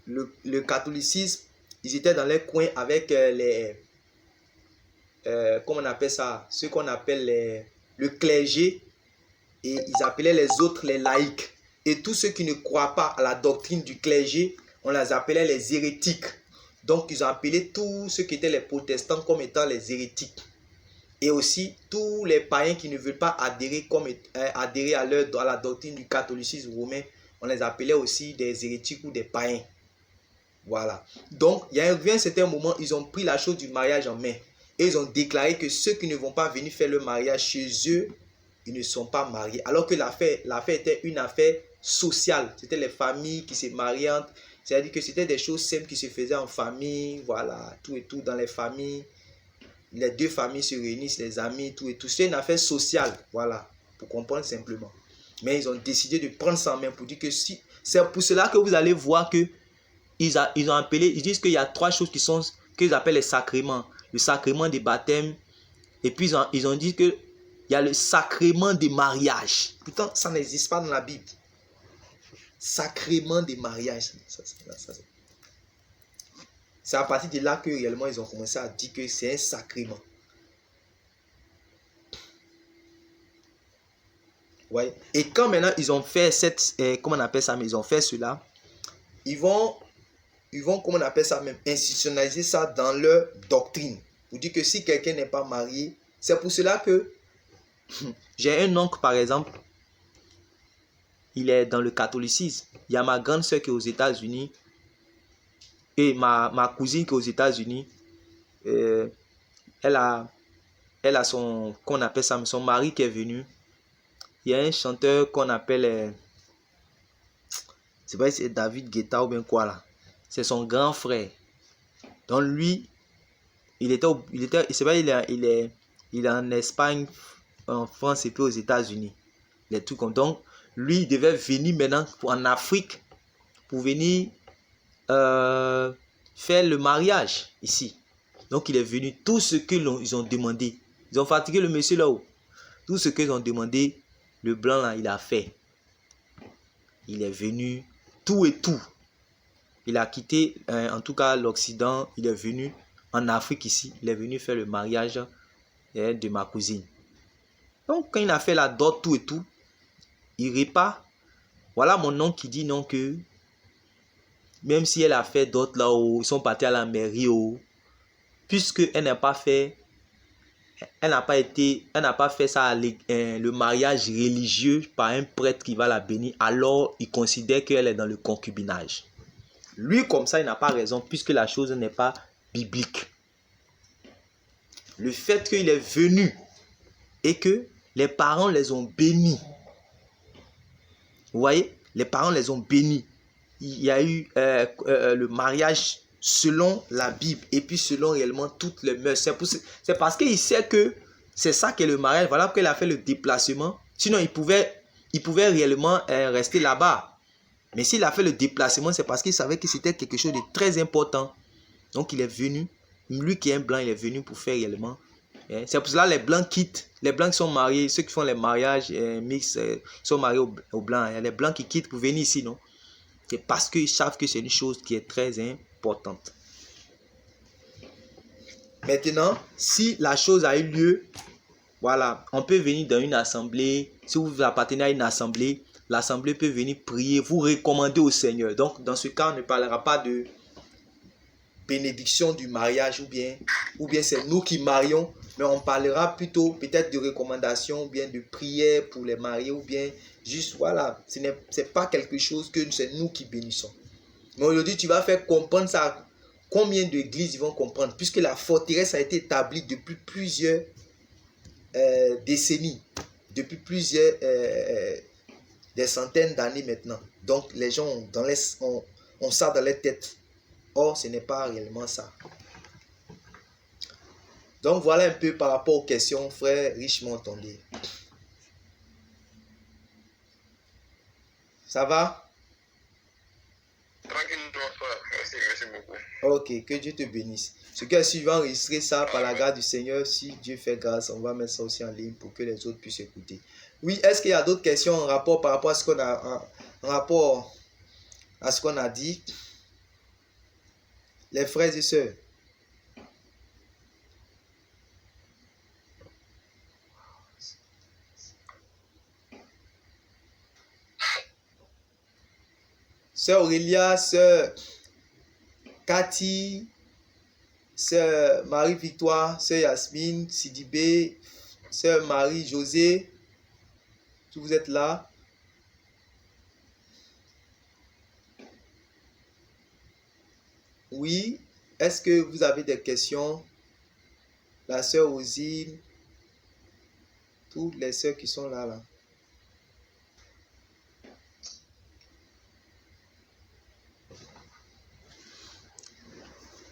Le catholicisme, ils étaient dans les coins avec comment on appelle ça, ce qu'on appelle le clergé, et ils appelaient les autres les laïcs. Et tous ceux qui ne croient pas à la doctrine du clergé, on les appelait les hérétiques. Donc ils ont appelé tous ceux qui étaient les protestants comme étant les hérétiques. Et aussi tous les païens qui ne veulent pas adhérer à la doctrine du catholicisme romain, on les appelait aussi des hérétiques ou des païens. Voilà. Donc, il y a un certain moment, ils ont pris la chose du mariage en main. Et ils ont déclaré que ceux qui ne vont pas venir faire le mariage chez eux, ils ne sont pas mariés. Alors que l'affaire était une affaire sociale. C'était les familles qui se mariaient. C'est-à-dire que c'était des choses simples qui se faisaient en famille. Voilà, tout et tout dans les familles. Les deux familles se réunissent, les amis, tout et tout. C'est une affaire sociale. Voilà, pour comprendre simplement. Mais ils ont décidé de prendre ça en main pour dire que si... C'est pour cela que vous allez voir que ils ont appelé, ils disent qu'il y a 3 choses qu'ils appellent les sacrements. Le sacrement des baptêmes. Et puis ils ont dit qu'il y a le sacrement des mariages. Pourtant, ça n'existe pas dans la Bible. Sacrement des mariages. C'est à partir de là que réellement ils ont commencé à dire que c'est un sacrement. Ouais. Et quand maintenant ils ont fait comment on appelle ça, mais ils ont fait cela, ils vont, comment on appelle ça même, institutionnaliser ça dans leur doctrine. Pour dire que si quelqu'un n'est pas marié, c'est pour cela que j'ai un oncle par exemple, il est dans le catholicisme. Il y a ma grande soeur qui est aux États-Unis et ma cousine qui est aux États-Unis. Elle a son, qu'on appelle ça, son mari qui est venu. Il y a un chanteur qu'on appelle, c'est pas si c'est David Guetta ou bien quoi là. C'est son grand frère. Donc lui, il est en Espagne, en France et puis aux États-Unis. Les trucs comme donc. Lui, il devait venir maintenant en Afrique pour venir faire le mariage ici. Donc il est venu. Tout ce qu'ils ont demandé. Ils ont fatigué le monsieur là-haut. Tout ce qu'ils ont demandé, le blanc là, il a fait. Il est venu, tout et tout. Il a quitté, en tout cas l'Occident, il est venu en Afrique ici. Il est venu faire le mariage de ma cousine. Donc quand il a fait la dot, tout et tout, il repart. Voilà mon oncle qui dit non que même si elle a fait d'autres là-haut, ils sont partis à la mairie puisque elle n'a pas fait, elle n'a pas fait ça le mariage religieux par un prêtre qui va la bénir, alors il considère qu'elle est dans le concubinage. Lui comme ça il n'a pas raison puisque la chose n'est pas biblique. Le fait qu'il est venu et que les parents les ont bénis. Vous voyez, les parents les ont bénis. Il y a eu le mariage selon la Bible et puis selon réellement toutes les mœurs. C'est parce qu'il sait que c'est ça qui est le mariage. Voilà pourquoi il a fait le déplacement. Sinon, il pouvait réellement rester là-bas. Mais s'il a fait le déplacement, c'est parce qu'il savait que c'était quelque chose de très important. Donc, il est venu. Lui qui est un blanc, il est venu pour faire réellement. C'est pour cela que les blancs quittent. Les blancs qui sont mariés, ceux qui font les mariages mixtes, sont mariés aux blancs. Il y a les blancs qui quittent pour venir ici, non? C'est parce qu'ils savent que c'est une chose qui est très importante. Maintenant, si la chose a eu lieu, voilà, on peut venir dans une assemblée. Si vous appartenez à une assemblée, l'assemblée peut venir prier, vous recommander au Seigneur. Donc, dans ce cas, on ne parlera pas de bénédiction du mariage ou bien c'est nous qui marions, mais on parlera plutôt peut-être de recommandation ou bien de prière pour les mariés ou bien juste voilà, c'est pas quelque chose que c'est nous qui bénissons. Mais aujourd'hui, tu vas faire comprendre ça. Combien d'églises ils vont comprendre puisque la forteresse a été établie depuis plusieurs décennies, depuis plusieurs des centaines d'années maintenant. Donc les gens ont ça dans leur tête. Or, ce n'est pas réellement ça. Donc, voilà un peu par rapport aux questions, frère Richemont Tondé. Ça va? Tranquille, frère. Merci beaucoup. Ok, que Dieu te bénisse. Ce qui est suivant, enregistrer ça par la grâce du Seigneur. Si Dieu fait grâce, on va mettre ça aussi en ligne pour que les autres puissent écouter. Oui, est-ce qu'il y a d'autres questions en rapport par rapport à ce qu'on a, en rapport à ce qu'on a dit? Les frères et sœurs. Sœur Aurélia, sœur Cathy, sœur Marie-Victoire, sœur Yasmine, Sidibé, sœur Marie-Josée, si vous êtes là. Oui. Est-ce que vous avez des questions? La sœur Osine, toutes les sœurs qui sont là, là.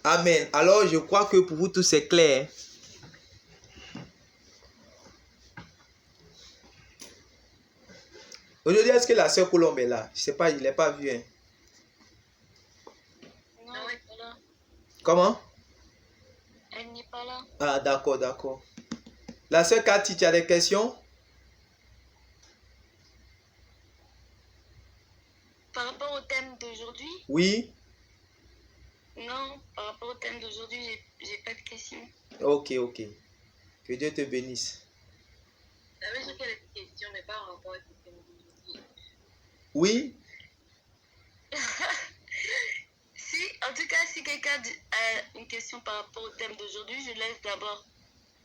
Amen. Alors, je crois que pour vous tous, c'est clair. Aujourd'hui, est-ce que la sœur Colombe est là? Je ne sais pas, je ne l'ai pas vue. Hein. Non, elle n'est pas là. Comment? Elle n'est pas là. Ah, d'accord, d'accord. La sœur Cathy, tu as des questions? Par rapport au thème d'aujourd'hui? Oui. Non, par rapport au thème d'aujourd'hui, j'ai pas de questions. Ok, ok. Que Dieu te bénisse. J'avais juste des questions, mais pas en rapport avec le thème d'aujourd'hui. Oui. Si, en tout cas, si quelqu'un a une question par rapport au thème d'aujourd'hui, je laisse d'abord.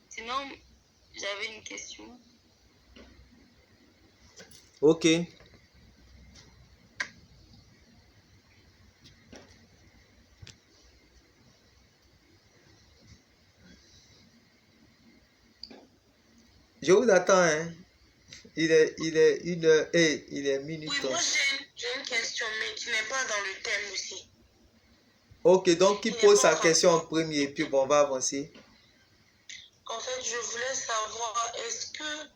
Sinon, j'avais une question. Ok. Je vous attends, hein. Il est minuit. Oui, moi j'ai une question, mais qui n'est pas dans le thème aussi. Ok, donc qui pose sa question en premier et puis bon, on va avancer. En fait, je voulais savoir, est-ce que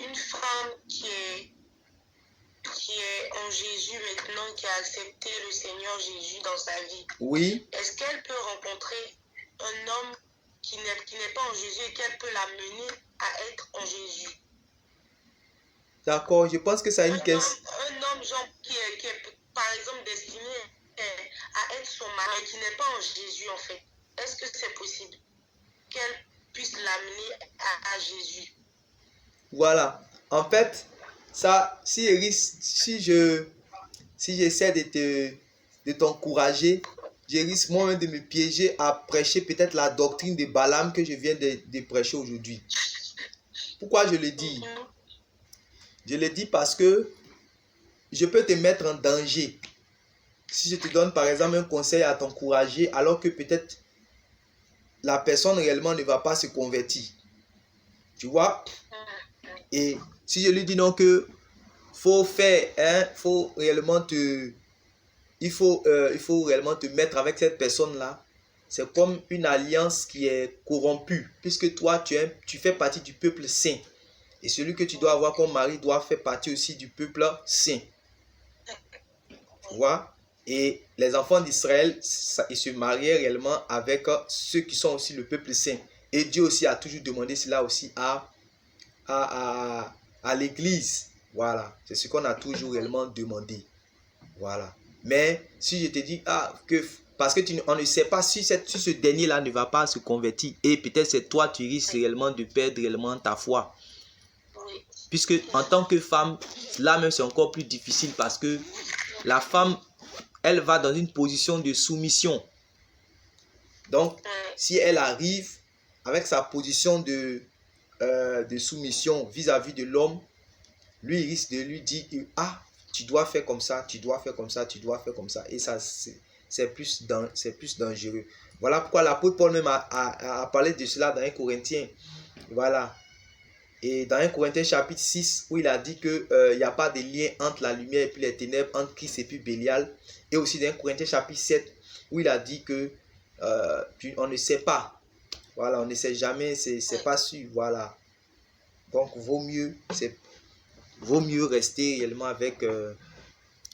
une femme qui est en Jésus maintenant, qui a accepté le Seigneur Jésus dans sa vie, Oui. est-ce qu'elle peut rencontrer un homme qui n'est pas en Jésus et qu'elle peut l'amener à être en Jésus? D'accord, je pense que ça a une question. Un homme genre, qui est, par exemple, destiné à être son mari, mais qui n'est pas en Jésus en fait. Est-ce que c'est possible qu'elle puisse l'amener à Jésus? Voilà. En fait, ça, si j'essaie de t'encourager, je risque moi-même de me piéger à prêcher peut-être la doctrine de Balaam que je viens de prêcher aujourd'hui. Pourquoi je le dis? Je le dis parce que je peux te mettre en danger. Si je te donne par exemple un conseil à t'encourager alors que peut-être la personne réellement ne va pas se convertir. Tu vois? Et si je lui dis non que faut faire, hein, il faut réellement te mettre avec cette personne-là, c'est comme une alliance qui est corrompue, puisque toi, tu fais partie du peuple saint. Et celui que tu dois avoir comme mari doit faire partie aussi du peuple saint. Tu vois? Et les enfants d'Israël, ils se mariaient réellement avec ceux qui sont aussi le peuple saint. Et Dieu aussi a toujours demandé cela aussi à l'église. Voilà. C'est ce qu'on a toujours réellement demandé. Voilà. Mais si je te dis, parce que on ne sait pas si ce dernier-là ne va pas se convertir. Et peut-être c'est toi, tu risques réellement de perdre réellement ta foi. Puisque en tant que femme, là même c'est encore plus difficile parce que la femme, elle va dans une position de soumission. Donc, si elle arrive avec sa position de soumission vis-à-vis de l'homme, lui, il risque de lui dire, tu dois faire comme ça, tu dois faire comme ça, tu dois faire comme ça. Et ça, c'est plus dangereux. Voilà pourquoi l'apôtre Paul même a parlé de cela dans 1 Corinthiens. Voilà. Et dans 1 Corinthiens chapitre 6, où il a dit qu'il n'y a pas de lien entre la lumière et puis les ténèbres, entre Christ et puis Bélial. Et aussi dans 1 Corinthiens chapitre 7, où il a dit que on ne sait pas. Voilà, on ne sait jamais, c'est pas sûr. Voilà. Donc, vaut mieux rester réellement avec...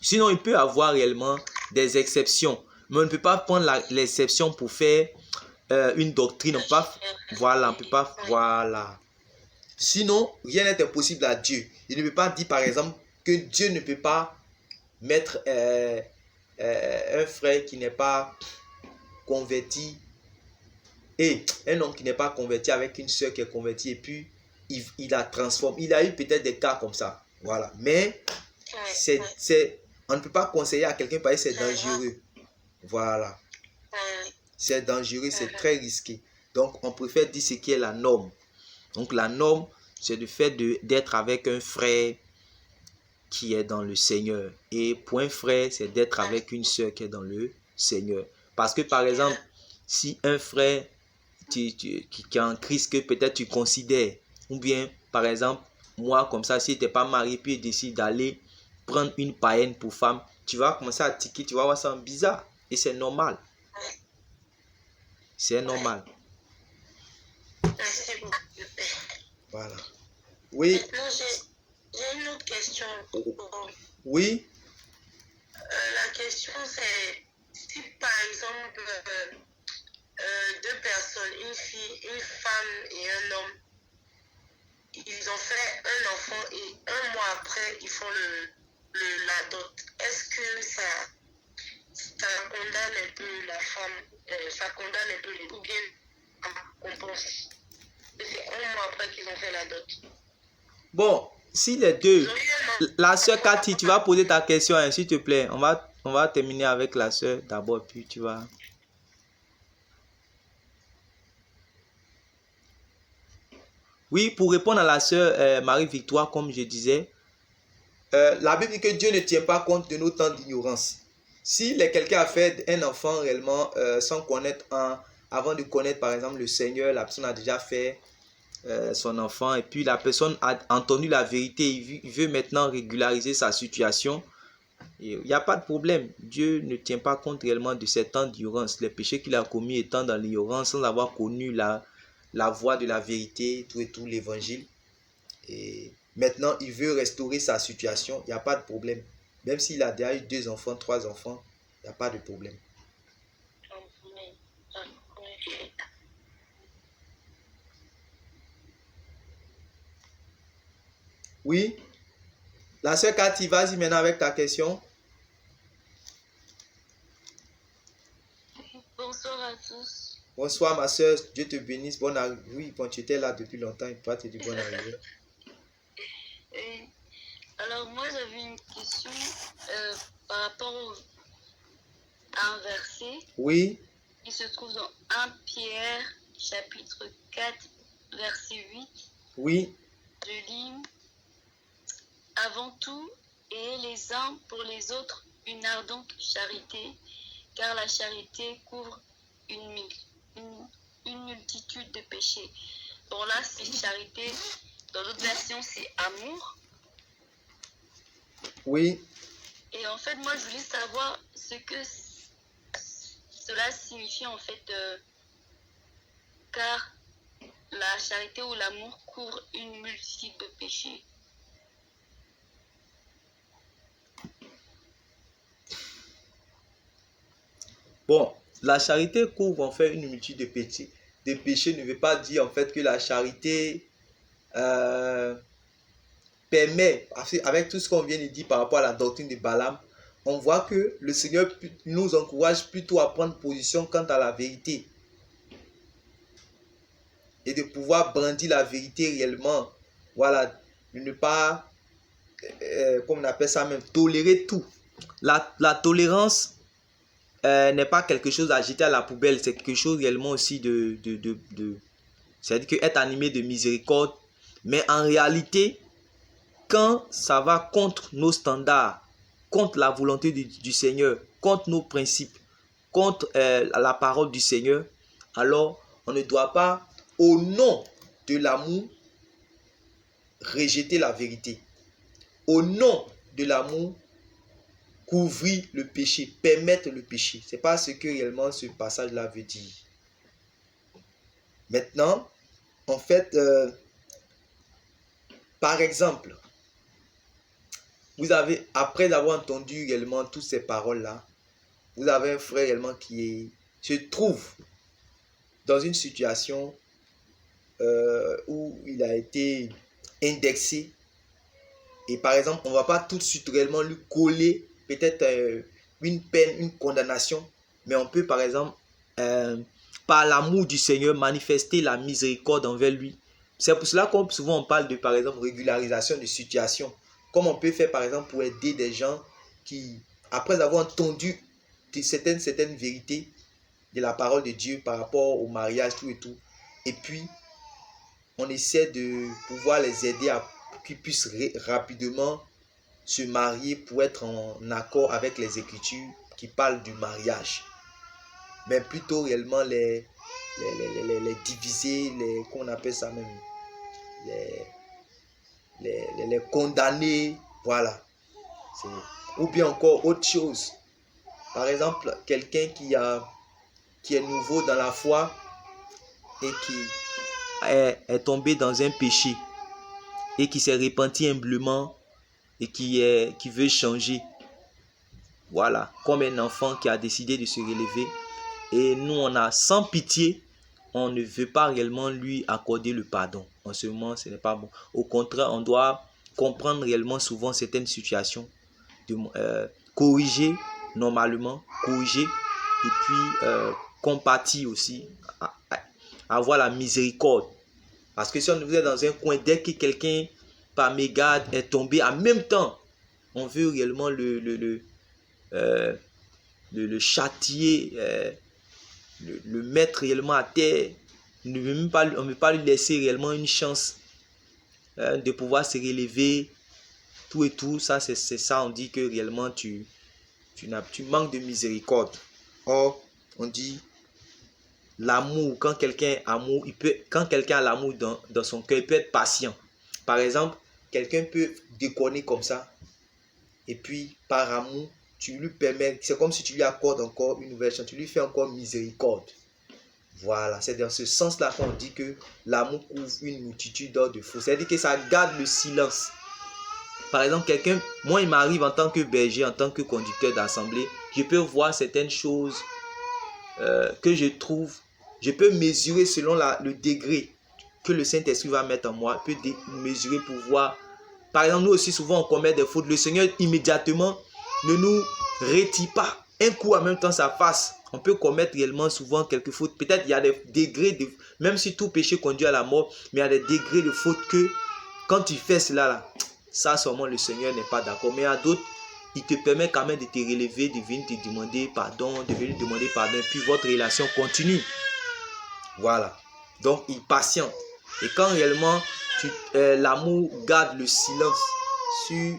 Sinon, il peut avoir réellement des exceptions. Mais on ne peut pas prendre l'exception pour faire une doctrine. Voilà, on ne peut pas... Voilà. Sinon, rien n'est impossible à Dieu. Il ne peut pas dire, par exemple, que Dieu ne peut pas mettre un frère qui n'est pas converti et un homme qui n'est pas converti avec une soeur qui est convertie et puis il la transforme. Il a eu peut-être des cas comme ça. Voilà. Mais on ne peut pas conseiller à quelqu'un parce que c'est dangereux. Voilà. C'est dangereux, c'est très risqué. Donc, on préfère dire ce qui est la norme. Donc, la norme, c'est le fait d'être avec un frère qui est dans le Seigneur. Et pour un frère, c'est d'être avec une soeur qui est dans le Seigneur. Parce que par exemple, si un frère qui est en Christ que peut-être tu considères, ou bien par exemple, moi comme ça, si tu n'es pas marié, puis décide d'aller prendre une païenne pour femme, tu vas commencer à tiquer, tu vas voir ça bizarre. Et c'est normal. C'est normal. Merci beaucoup, le Père. Voilà. Oui. Maintenant, j'ai une autre question. Oui. La question, c'est si par exemple, deux personnes, une femme et un homme, ils ont fait un enfant et un mois après, ils font la dot. Est-ce que ça condamne un peu la femme, ça condamne un peu les, ou bien on pense que c'est un mois après qu'ils ont fait la dot? Bon, si les deux, la soeur Cathy, tu vas poser ta question, hein, s'il te plaît. On va terminer avec la soeur d'abord, puis tu vas... Oui, pour répondre à la soeur Marie-Victoire, comme je disais, la Bible dit que Dieu ne tient pas compte de nos temps d'ignorance. Si quelqu'un a fait un enfant réellement sans connaître avant de connaître par exemple le Seigneur, la personne a déjà fait son enfant et puis la personne a entendu la vérité, il veut maintenant régulariser sa situation, il n'y a pas de problème. Dieu ne tient pas compte réellement de ces temps d'ignorance, les péchés qu'il a commis étant dans l'ignorance sans avoir connu la voie de la vérité, tout l'évangile. Et maintenant, il veut restaurer sa situation, il n'y a pas de problème. Même s'il a déjà eu 2 enfants, 3 enfants, il n'y a pas de problème. Oui. La sœur Cathy, vas-y maintenant avec ta question. Bonsoir à tous. Bonsoir ma soeur, Dieu te bénisse. Bonne arrivée. Oui, bon, tu étais là depuis longtemps, il peut te dire bonne arrivée. Alors moi j'avais une question par rapport à un verset. Oui. Il se trouve dans 1 Pierre chapitre 4 verset 8. Oui. Je lis: avant tout, ayez les uns pour les autres une ardente charité, car la charité couvre une multitude de péchés. Bon là c'est charité, dans d'autres versions c'est amour. Oui. Et en fait moi je voulais savoir ce que cela signifie en fait, car la charité ou l'amour couvre une multitude de péchés. Bon, la charité couvre en fait une multitude de péchés. Des péchés ne veut pas dire en fait que la charité permet, avec tout ce qu'on vient de dire par rapport à la doctrine de Balaam, on voit que le Seigneur nous encourage plutôt à prendre position quant à la vérité et de pouvoir brandir la vérité réellement. Voilà, de ne pas, comme on appelle ça même, tolérer tout. La tolérance n'est pas quelque chose à jeter à la poubelle, c'est quelque chose réellement aussi c'est-à-dire que être animé de miséricorde, mais en réalité, quand ça va contre nos standards, contre la volonté du Seigneur, contre nos principes, contre la parole du Seigneur, alors on ne doit pas, au nom de l'amour, rejeter la vérité. Au nom de l'amour, couvrir le péché, permettre le péché. Ce n'est pas ce que réellement ce passage-là veut dire. Maintenant, en fait, par exemple, vous avez, après avoir entendu réellement toutes ces paroles-là, vous avez un frère réellement qui se trouve dans une situation où il a été indexé. Et par exemple, on ne va pas tout de suite réellement lui coller peut-être une peine, une condamnation, mais on peut par exemple, par l'amour du Seigneur, manifester la miséricorde envers lui. C'est pour cela qu'on souvent on parle de par exemple régularisation de situation, comme on peut faire par exemple pour aider des gens qui, après avoir entendu certaines vérités de la parole de Dieu par rapport au mariage, tout et tout, et puis on essaie de pouvoir les aider à qu'ils puissent rapidement se marier pour être en accord avec les Écritures, qui parlent du mariage, mais plutôt réellement les diviser, qu'on appelle ça même, les condamner, voilà. Ou bien encore autre chose. Par exemple, quelqu'un qui est nouveau dans la foi et qui est tombé dans un péché et qui s'est repenti humblement et qui veut changer. Voilà, comme un enfant qui a décidé de se relever. Et nous, on a sans pitié, on ne veut pas réellement lui accorder le pardon. En ce moment, ce n'est pas bon. Au contraire, on doit comprendre réellement souvent certaines situations, corriger normalement, corriger et puis compatir aussi, avoir la miséricorde. Parce que si on vous est dans un coin, dès que quelqu'un par mégarde est tombé, en même temps, on veut réellement le châtier, le mettre réellement à terre. On ne veut pas lui laisser réellement une chance de pouvoir se relever, tout et tout. Ça, c'est ça, on dit que réellement tu manques de miséricorde. Or, on dit l'amour, quand quelqu'un a l'amour dans son cœur, il peut être patient. Par exemple, quelqu'un peut déconner comme ça, et puis par amour, tu lui permets, c'est comme si tu lui accordes encore une nouvelle chance, tu lui fais encore miséricorde. Voilà, c'est dans ce sens-là qu'on dit que l'amour couvre une multitude de fautes. C'est-à-dire que ça garde le silence. Par exemple, moi il m'arrive en tant que berger, en tant que conducteur d'assemblée, je peux voir certaines choses que je trouve, je peux mesurer selon le degré que le Saint-Esprit va mettre en moi, je peux mesurer pour voir. Par exemple, nous aussi souvent on commet des fautes. Le Seigneur immédiatement ne nous retire pas un coup en même temps sa face. On peut commettre réellement souvent quelques fautes. Peut-être il y a des degrés, même si tout péché conduit à la mort, mais il y a des degrés de faute que quand tu fais cela, là, ça seulement le Seigneur n'est pas d'accord. Mais à d'autres, il te permet quand même de te relever, de venir te demander pardon, et puis votre relation continue. Voilà. Donc, il patiente. Et quand réellement, l'amour garde le silence sur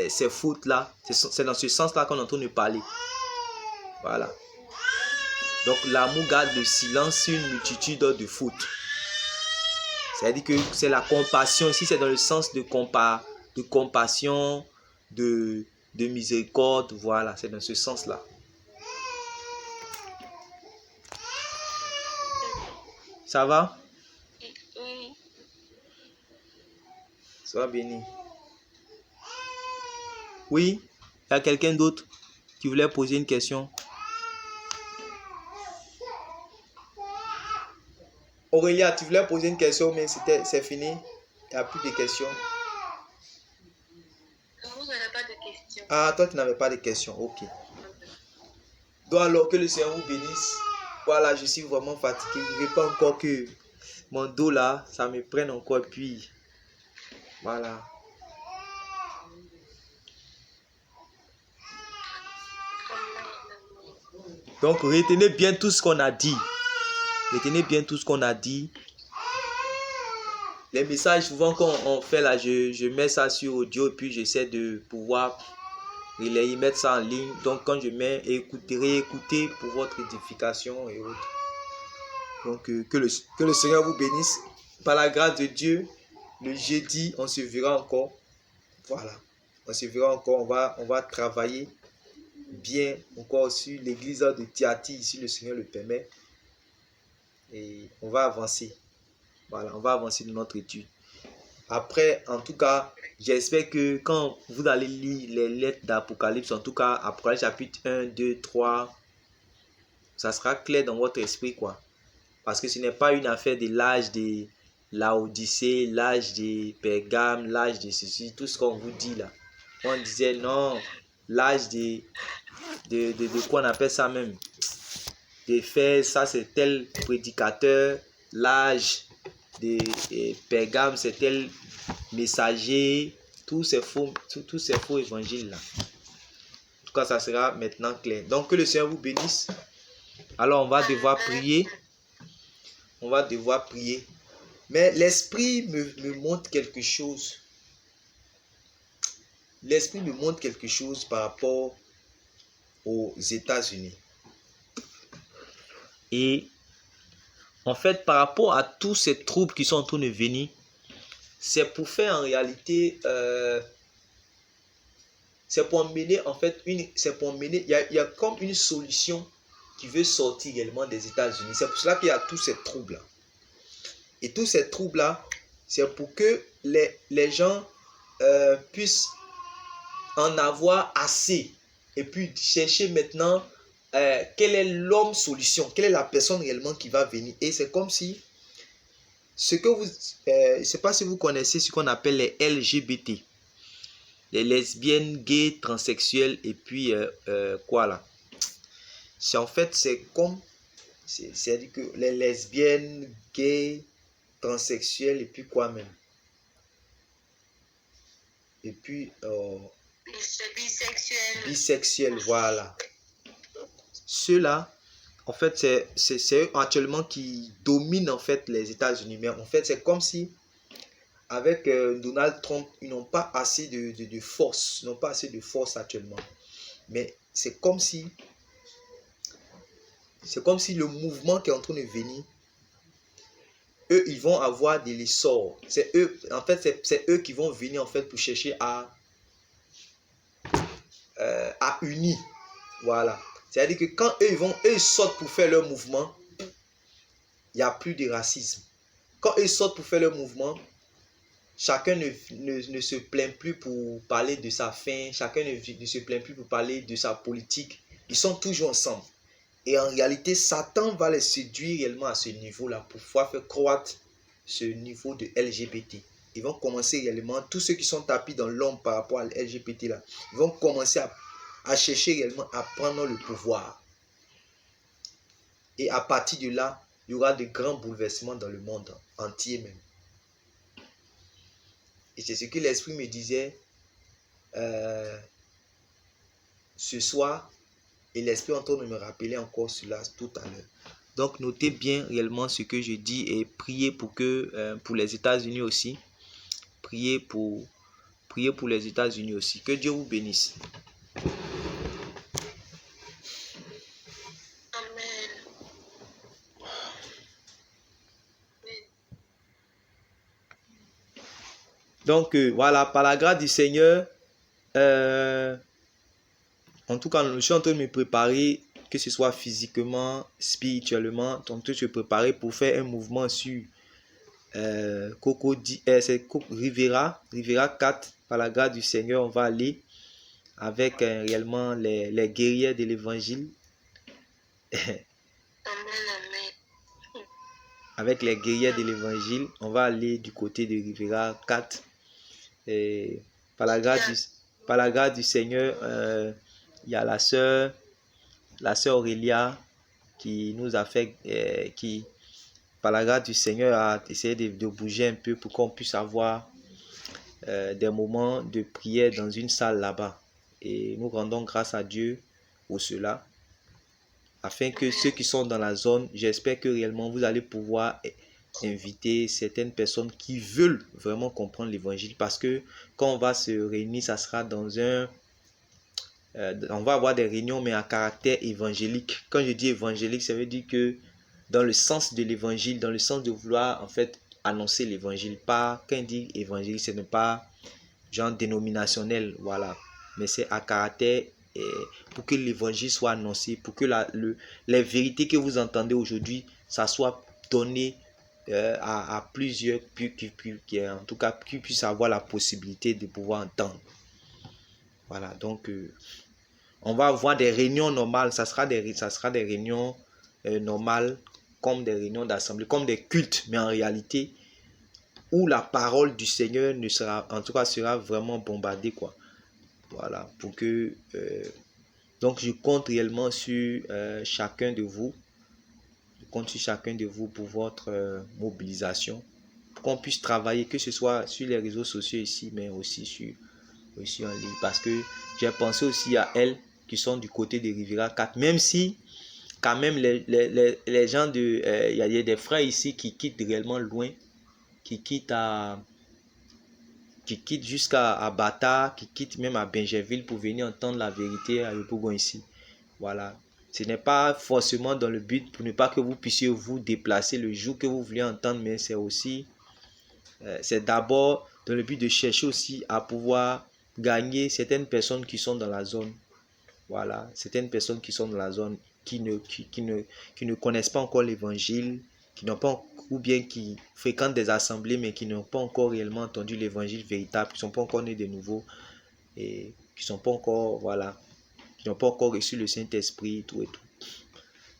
ces fautes-là, c'est dans ce sens-là qu'on est en train de parler. Voilà. Donc, l'amour garde le silence sur une multitude de fautes. C'est-à-dire que c'est la compassion. Ici, c'est dans le sens de compassion, de miséricorde. Voilà, c'est dans ce sens-là. Ça va? Oui. Sois béni. Oui, il y a quelqu'un d'autre qui voulait poser une question. Aurélia, tu voulais poser une question, mais c'est fini. Il n'y a plus de questions. Vous n'avez pas de questions. Ah, toi, tu n'avais pas de questions. Ok. Donc, alors que le Seigneur vous bénisse. Voilà, je suis vraiment fatigué. Je ne veux pas encore que mon dos là, ça me prenne encore. Puis, voilà. Donc, retenez bien tout ce qu'on a dit. Retenez bien tout ce qu'on a dit. Les messages, souvent quand on fait là, je mets ça sur audio et puis j'essaie de pouvoir relayer, mettre ça en ligne. Donc quand je mets réécoutez pour votre édification et autres. Donc que le Seigneur vous bénisse. Par la grâce de Dieu, le jeudi, on se verra encore. Voilà. On se verra encore. On va travailler bien encore sur l'église de Thyatire, si le Seigneur le permet. Et on va avancer. Voilà, on va avancer dans notre étude. Après, en tout cas, j'espère que quand vous allez lire les lettres d'Apocalypse, en tout cas, Apocalypse chapitre 1, 2, 3, ça sera clair dans votre esprit, quoi. Parce que ce n'est pas une affaire de l'âge de Laodicée, l'âge de Pergame, l'âge de ceci, tout ce qu'on vous dit là. On disait non, l'âge de quoi on appelle ça même, de faire ça, c'est tel prédicateur, l'âge de Pergame, c'est tel messager, tous ces faux évangiles là. En tout cas, ça sera maintenant clair. Donc que le Seigneur vous bénisse. Alors on va devoir prier. On va devoir prier. Mais l'Esprit me montre quelque chose. L'Esprit me montre quelque chose par rapport aux États-Unis. Et en fait, par rapport à tous ces troubles qui sont en train de venir, c'est pour faire en réalité, c'est pour mener en fait, il y a comme une solution qui veut sortir également des États-Unis. C'est pour cela qu'il y a tous ces troubles-là. Et tous ces troubles-là, c'est pour que les gens puissent en avoir assez et puis chercher maintenant quel est l'homme solution, quelle est la personne réellement qui va venir. Et c'est comme si ce que vous, je ne sais pas si vous connaissez ce qu'on appelle les LGBT, les lesbiennes, gays, transsexuels et puis quoi là. C'est en fait, c'est comme, c'est-à-dire que les lesbiennes, gays, transsexuels et puis quoi même. Et puis bisexuels, voilà. Ceux-là, en fait, c'est eux actuellement qui dominent en fait les États-Unis. Mais en fait, c'est comme si avec Donald Trump, ils n'ont pas assez de force, ils n'ont pas assez de force actuellement. Mais c'est comme si le mouvement qui est en train de venir, eux, ils vont avoir des essors. C'est eux, en fait, c'est eux qui vont venir en fait pour chercher à unir. Voilà. C'est-à-dire que quand eux, ils sortent pour faire leur mouvement, il n'y a plus de racisme. Quand ils sortent pour faire leur mouvement, chacun ne se plaint plus pour parler de sa faim, chacun ne se plaint plus pour parler de sa politique. Ils sont toujours ensemble. Et en réalité, Satan va les séduire réellement à ce niveau-là pour pouvoir faire croître ce niveau de LGBT. Ils vont commencer réellement, tous ceux qui sont tapis dans l'ombre par rapport à LGBT là, ils vont commencer à chercher réellement à prendre le pouvoir. Et à partir de là, il y aura de grands bouleversements dans le monde entier même. Et c'est ce que l'Esprit me disait ce soir. Et l'Esprit est en train de me rappeler encore cela tout à l'heure. Donc notez bien réellement ce que je dis et priez pour les États-Unis aussi. Priez pour les États-Unis aussi. Que Dieu vous bénisse. Amen. Donc voilà, par la grâce du Seigneur, en tout cas, je suis en train de me préparer, que ce soit physiquement, spirituellement, en train de se préparer pour faire un mouvement sur Rivera 4. Par la grâce du Seigneur, on va aller avec réellement les guerriers de l'évangile. Avec les guerriers de l'évangile, on va aller du côté de Rivera 4. Et par la grâce du Seigneur, il y a la sœur Aurélia qui nous a fait, qui par la grâce du Seigneur a essayé de bouger un peu pour qu'on puisse avoir des moments de prière dans une salle là-bas. Et nous rendons grâce à Dieu pour cela, afin que ceux qui sont dans la zone, j'espère que réellement vous allez pouvoir inviter certaines personnes qui veulent vraiment comprendre l'évangile, parce que quand on va se réunir, ça sera dans on va avoir des réunions mais à caractère évangélique. Quand je dis évangélique, ça veut dire que dans le sens de l'évangile, dans le sens de vouloir en fait annoncer l'évangile. Pas, quand on dit évangélique, ce n'est pas genre dénominationnel, voilà, mais c'est à caractère pour que l'évangile soit annoncé, pour que les vérités que vous entendez aujourd'hui, ça soit donné à plusieurs, en tout cas, qui puissent avoir la possibilité de pouvoir entendre. Voilà, donc on va avoir des réunions normales, ça sera des réunions normales, comme des réunions d'assemblée, comme des cultes, mais en réalité, où la parole du Seigneur sera vraiment bombardée, quoi. Voilà, pour que donc je compte réellement sur chacun de vous. Je compte sur chacun de vous pour votre mobilisation, pour qu'on puisse travailler, que ce soit sur les réseaux sociaux ici, mais aussi en ligne, parce que j'ai pensé aussi à elles qui sont du côté de Rivera 4, même si quand même les gens il y a des frères ici qui quittent réellement loin, qui quittent jusqu'à Bata, qui quittent même à Benjerville pour venir entendre la vérité à Yopougon ici. Voilà. Ce n'est pas forcément dans le but pour ne pas que vous puissiez vous déplacer le jour que vous voulez entendre, mais c'est aussi, c'est d'abord dans le but de chercher aussi à pouvoir gagner certaines personnes qui sont dans la zone. Voilà, certaines personnes qui sont dans la zone qui ne connaissent pas encore l'évangile, qui n'ont pas, ou bien qui fréquentent des assemblées, mais qui n'ont pas encore réellement entendu l'évangile véritable, qui ne sont pas encore nés de nouveau et qui sont pas encore, voilà, qui n'ont pas encore reçu le Saint-Esprit, tout et tout.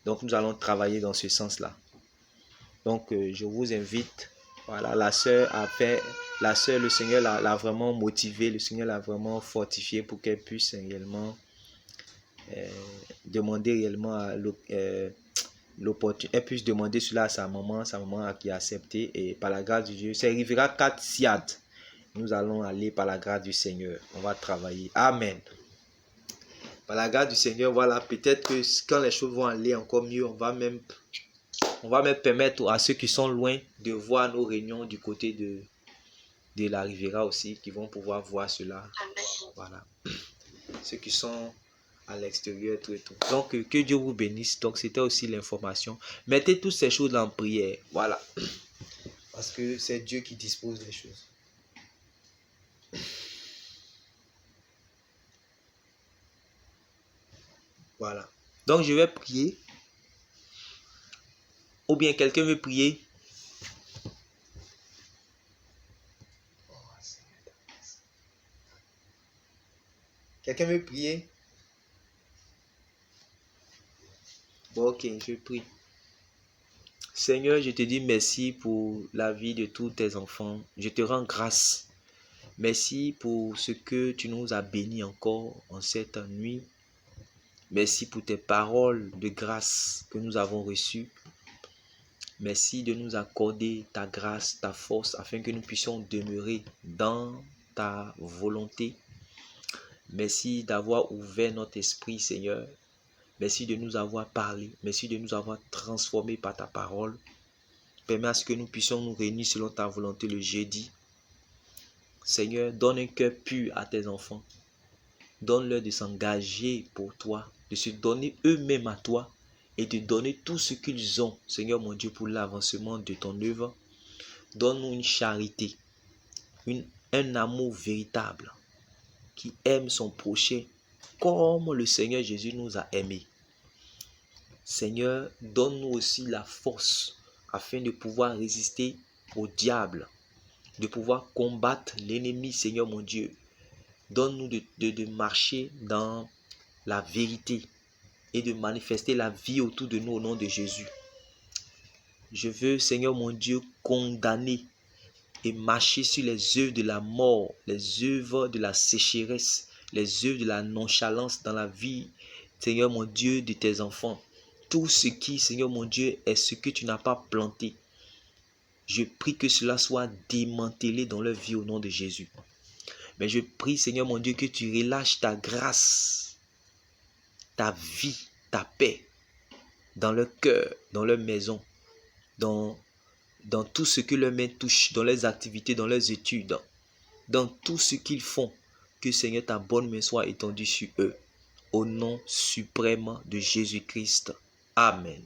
Donc, nous allons travailler dans ce sens-là. Donc, je vous invite, voilà, la sœur, le Seigneur l'a vraiment motivée, le Seigneur l'a vraiment fortifiée pour qu'elle puisse réellement demander réellement l'opportunité. Elle puisse demander cela à sa maman qui a accepté, et par la grâce de Dieu, ça arrivera 4 siad. Nous allons aller par la grâce du Seigneur. On va travailler. Amen. Par la grâce du Seigneur, voilà, peut-être que quand les choses vont aller encore mieux, on va même permettre à ceux qui sont loin de voir nos réunions du côté de la Riviera aussi, qui vont pouvoir voir cela. Voilà. Ceux qui sont à l'extérieur, tout et tout. Donc, que Dieu vous bénisse. Donc, c'était aussi l'information. Mettez toutes ces choses en prière. Voilà. Parce que c'est Dieu qui dispose des choses. Voilà. Donc, je vais prier. Ou bien quelqu'un veut prier. Quelqu'un veut prier. Bon, ok, je prie. Seigneur, je te dis merci pour la vie de tous tes enfants. Je te rends grâce. Merci pour ce que tu nous as bénis encore en cette nuit. Merci pour tes paroles de grâce que nous avons reçues. Merci de nous accorder ta grâce, ta force, afin que nous puissions demeurer dans ta volonté. Merci d'avoir ouvert notre esprit, Seigneur. Merci de nous avoir parlé. Merci de nous avoir transformés par ta parole. Permets à ce que nous puissions nous réunir selon ta volonté le jeudi. Seigneur, donne un cœur pur à tes enfants. Donne-leur de s'engager pour toi, de se donner eux-mêmes à toi et de donner tout ce qu'ils ont, Seigneur mon Dieu, pour l'avancement de ton œuvre. Donne-nous une charité, un amour véritable qui aime son prochain comme le Seigneur Jésus nous a aimés. Seigneur, donne-nous aussi la force afin de pouvoir résister au diable, de pouvoir combattre l'ennemi, Seigneur mon Dieu. Donne-nous de marcher dans la vérité et de manifester la vie autour de nous au nom de Jésus. Je veux, Seigneur mon Dieu, condamner et marcher sur les œuvres de la mort, les œuvres de la sécheresse, les œuvres de la nonchalance dans la vie, Seigneur mon Dieu, de tes enfants. Tout ce qui, Seigneur mon Dieu, est ce que tu n'as pas planté. Je prie que cela soit démantelé dans leur vie au nom de Jésus. Mais je prie, Seigneur mon Dieu, que tu relâches ta grâce, ta vie, ta paix dans leur cœur, dans leur maison, dans tout ce que leurs mains touchent, dans leurs activités, dans leurs études, dans tout ce qu'ils font. Que, Seigneur, ta bonne main soit étendue sur eux. Au nom suprême de Jésus-Christ. Amen.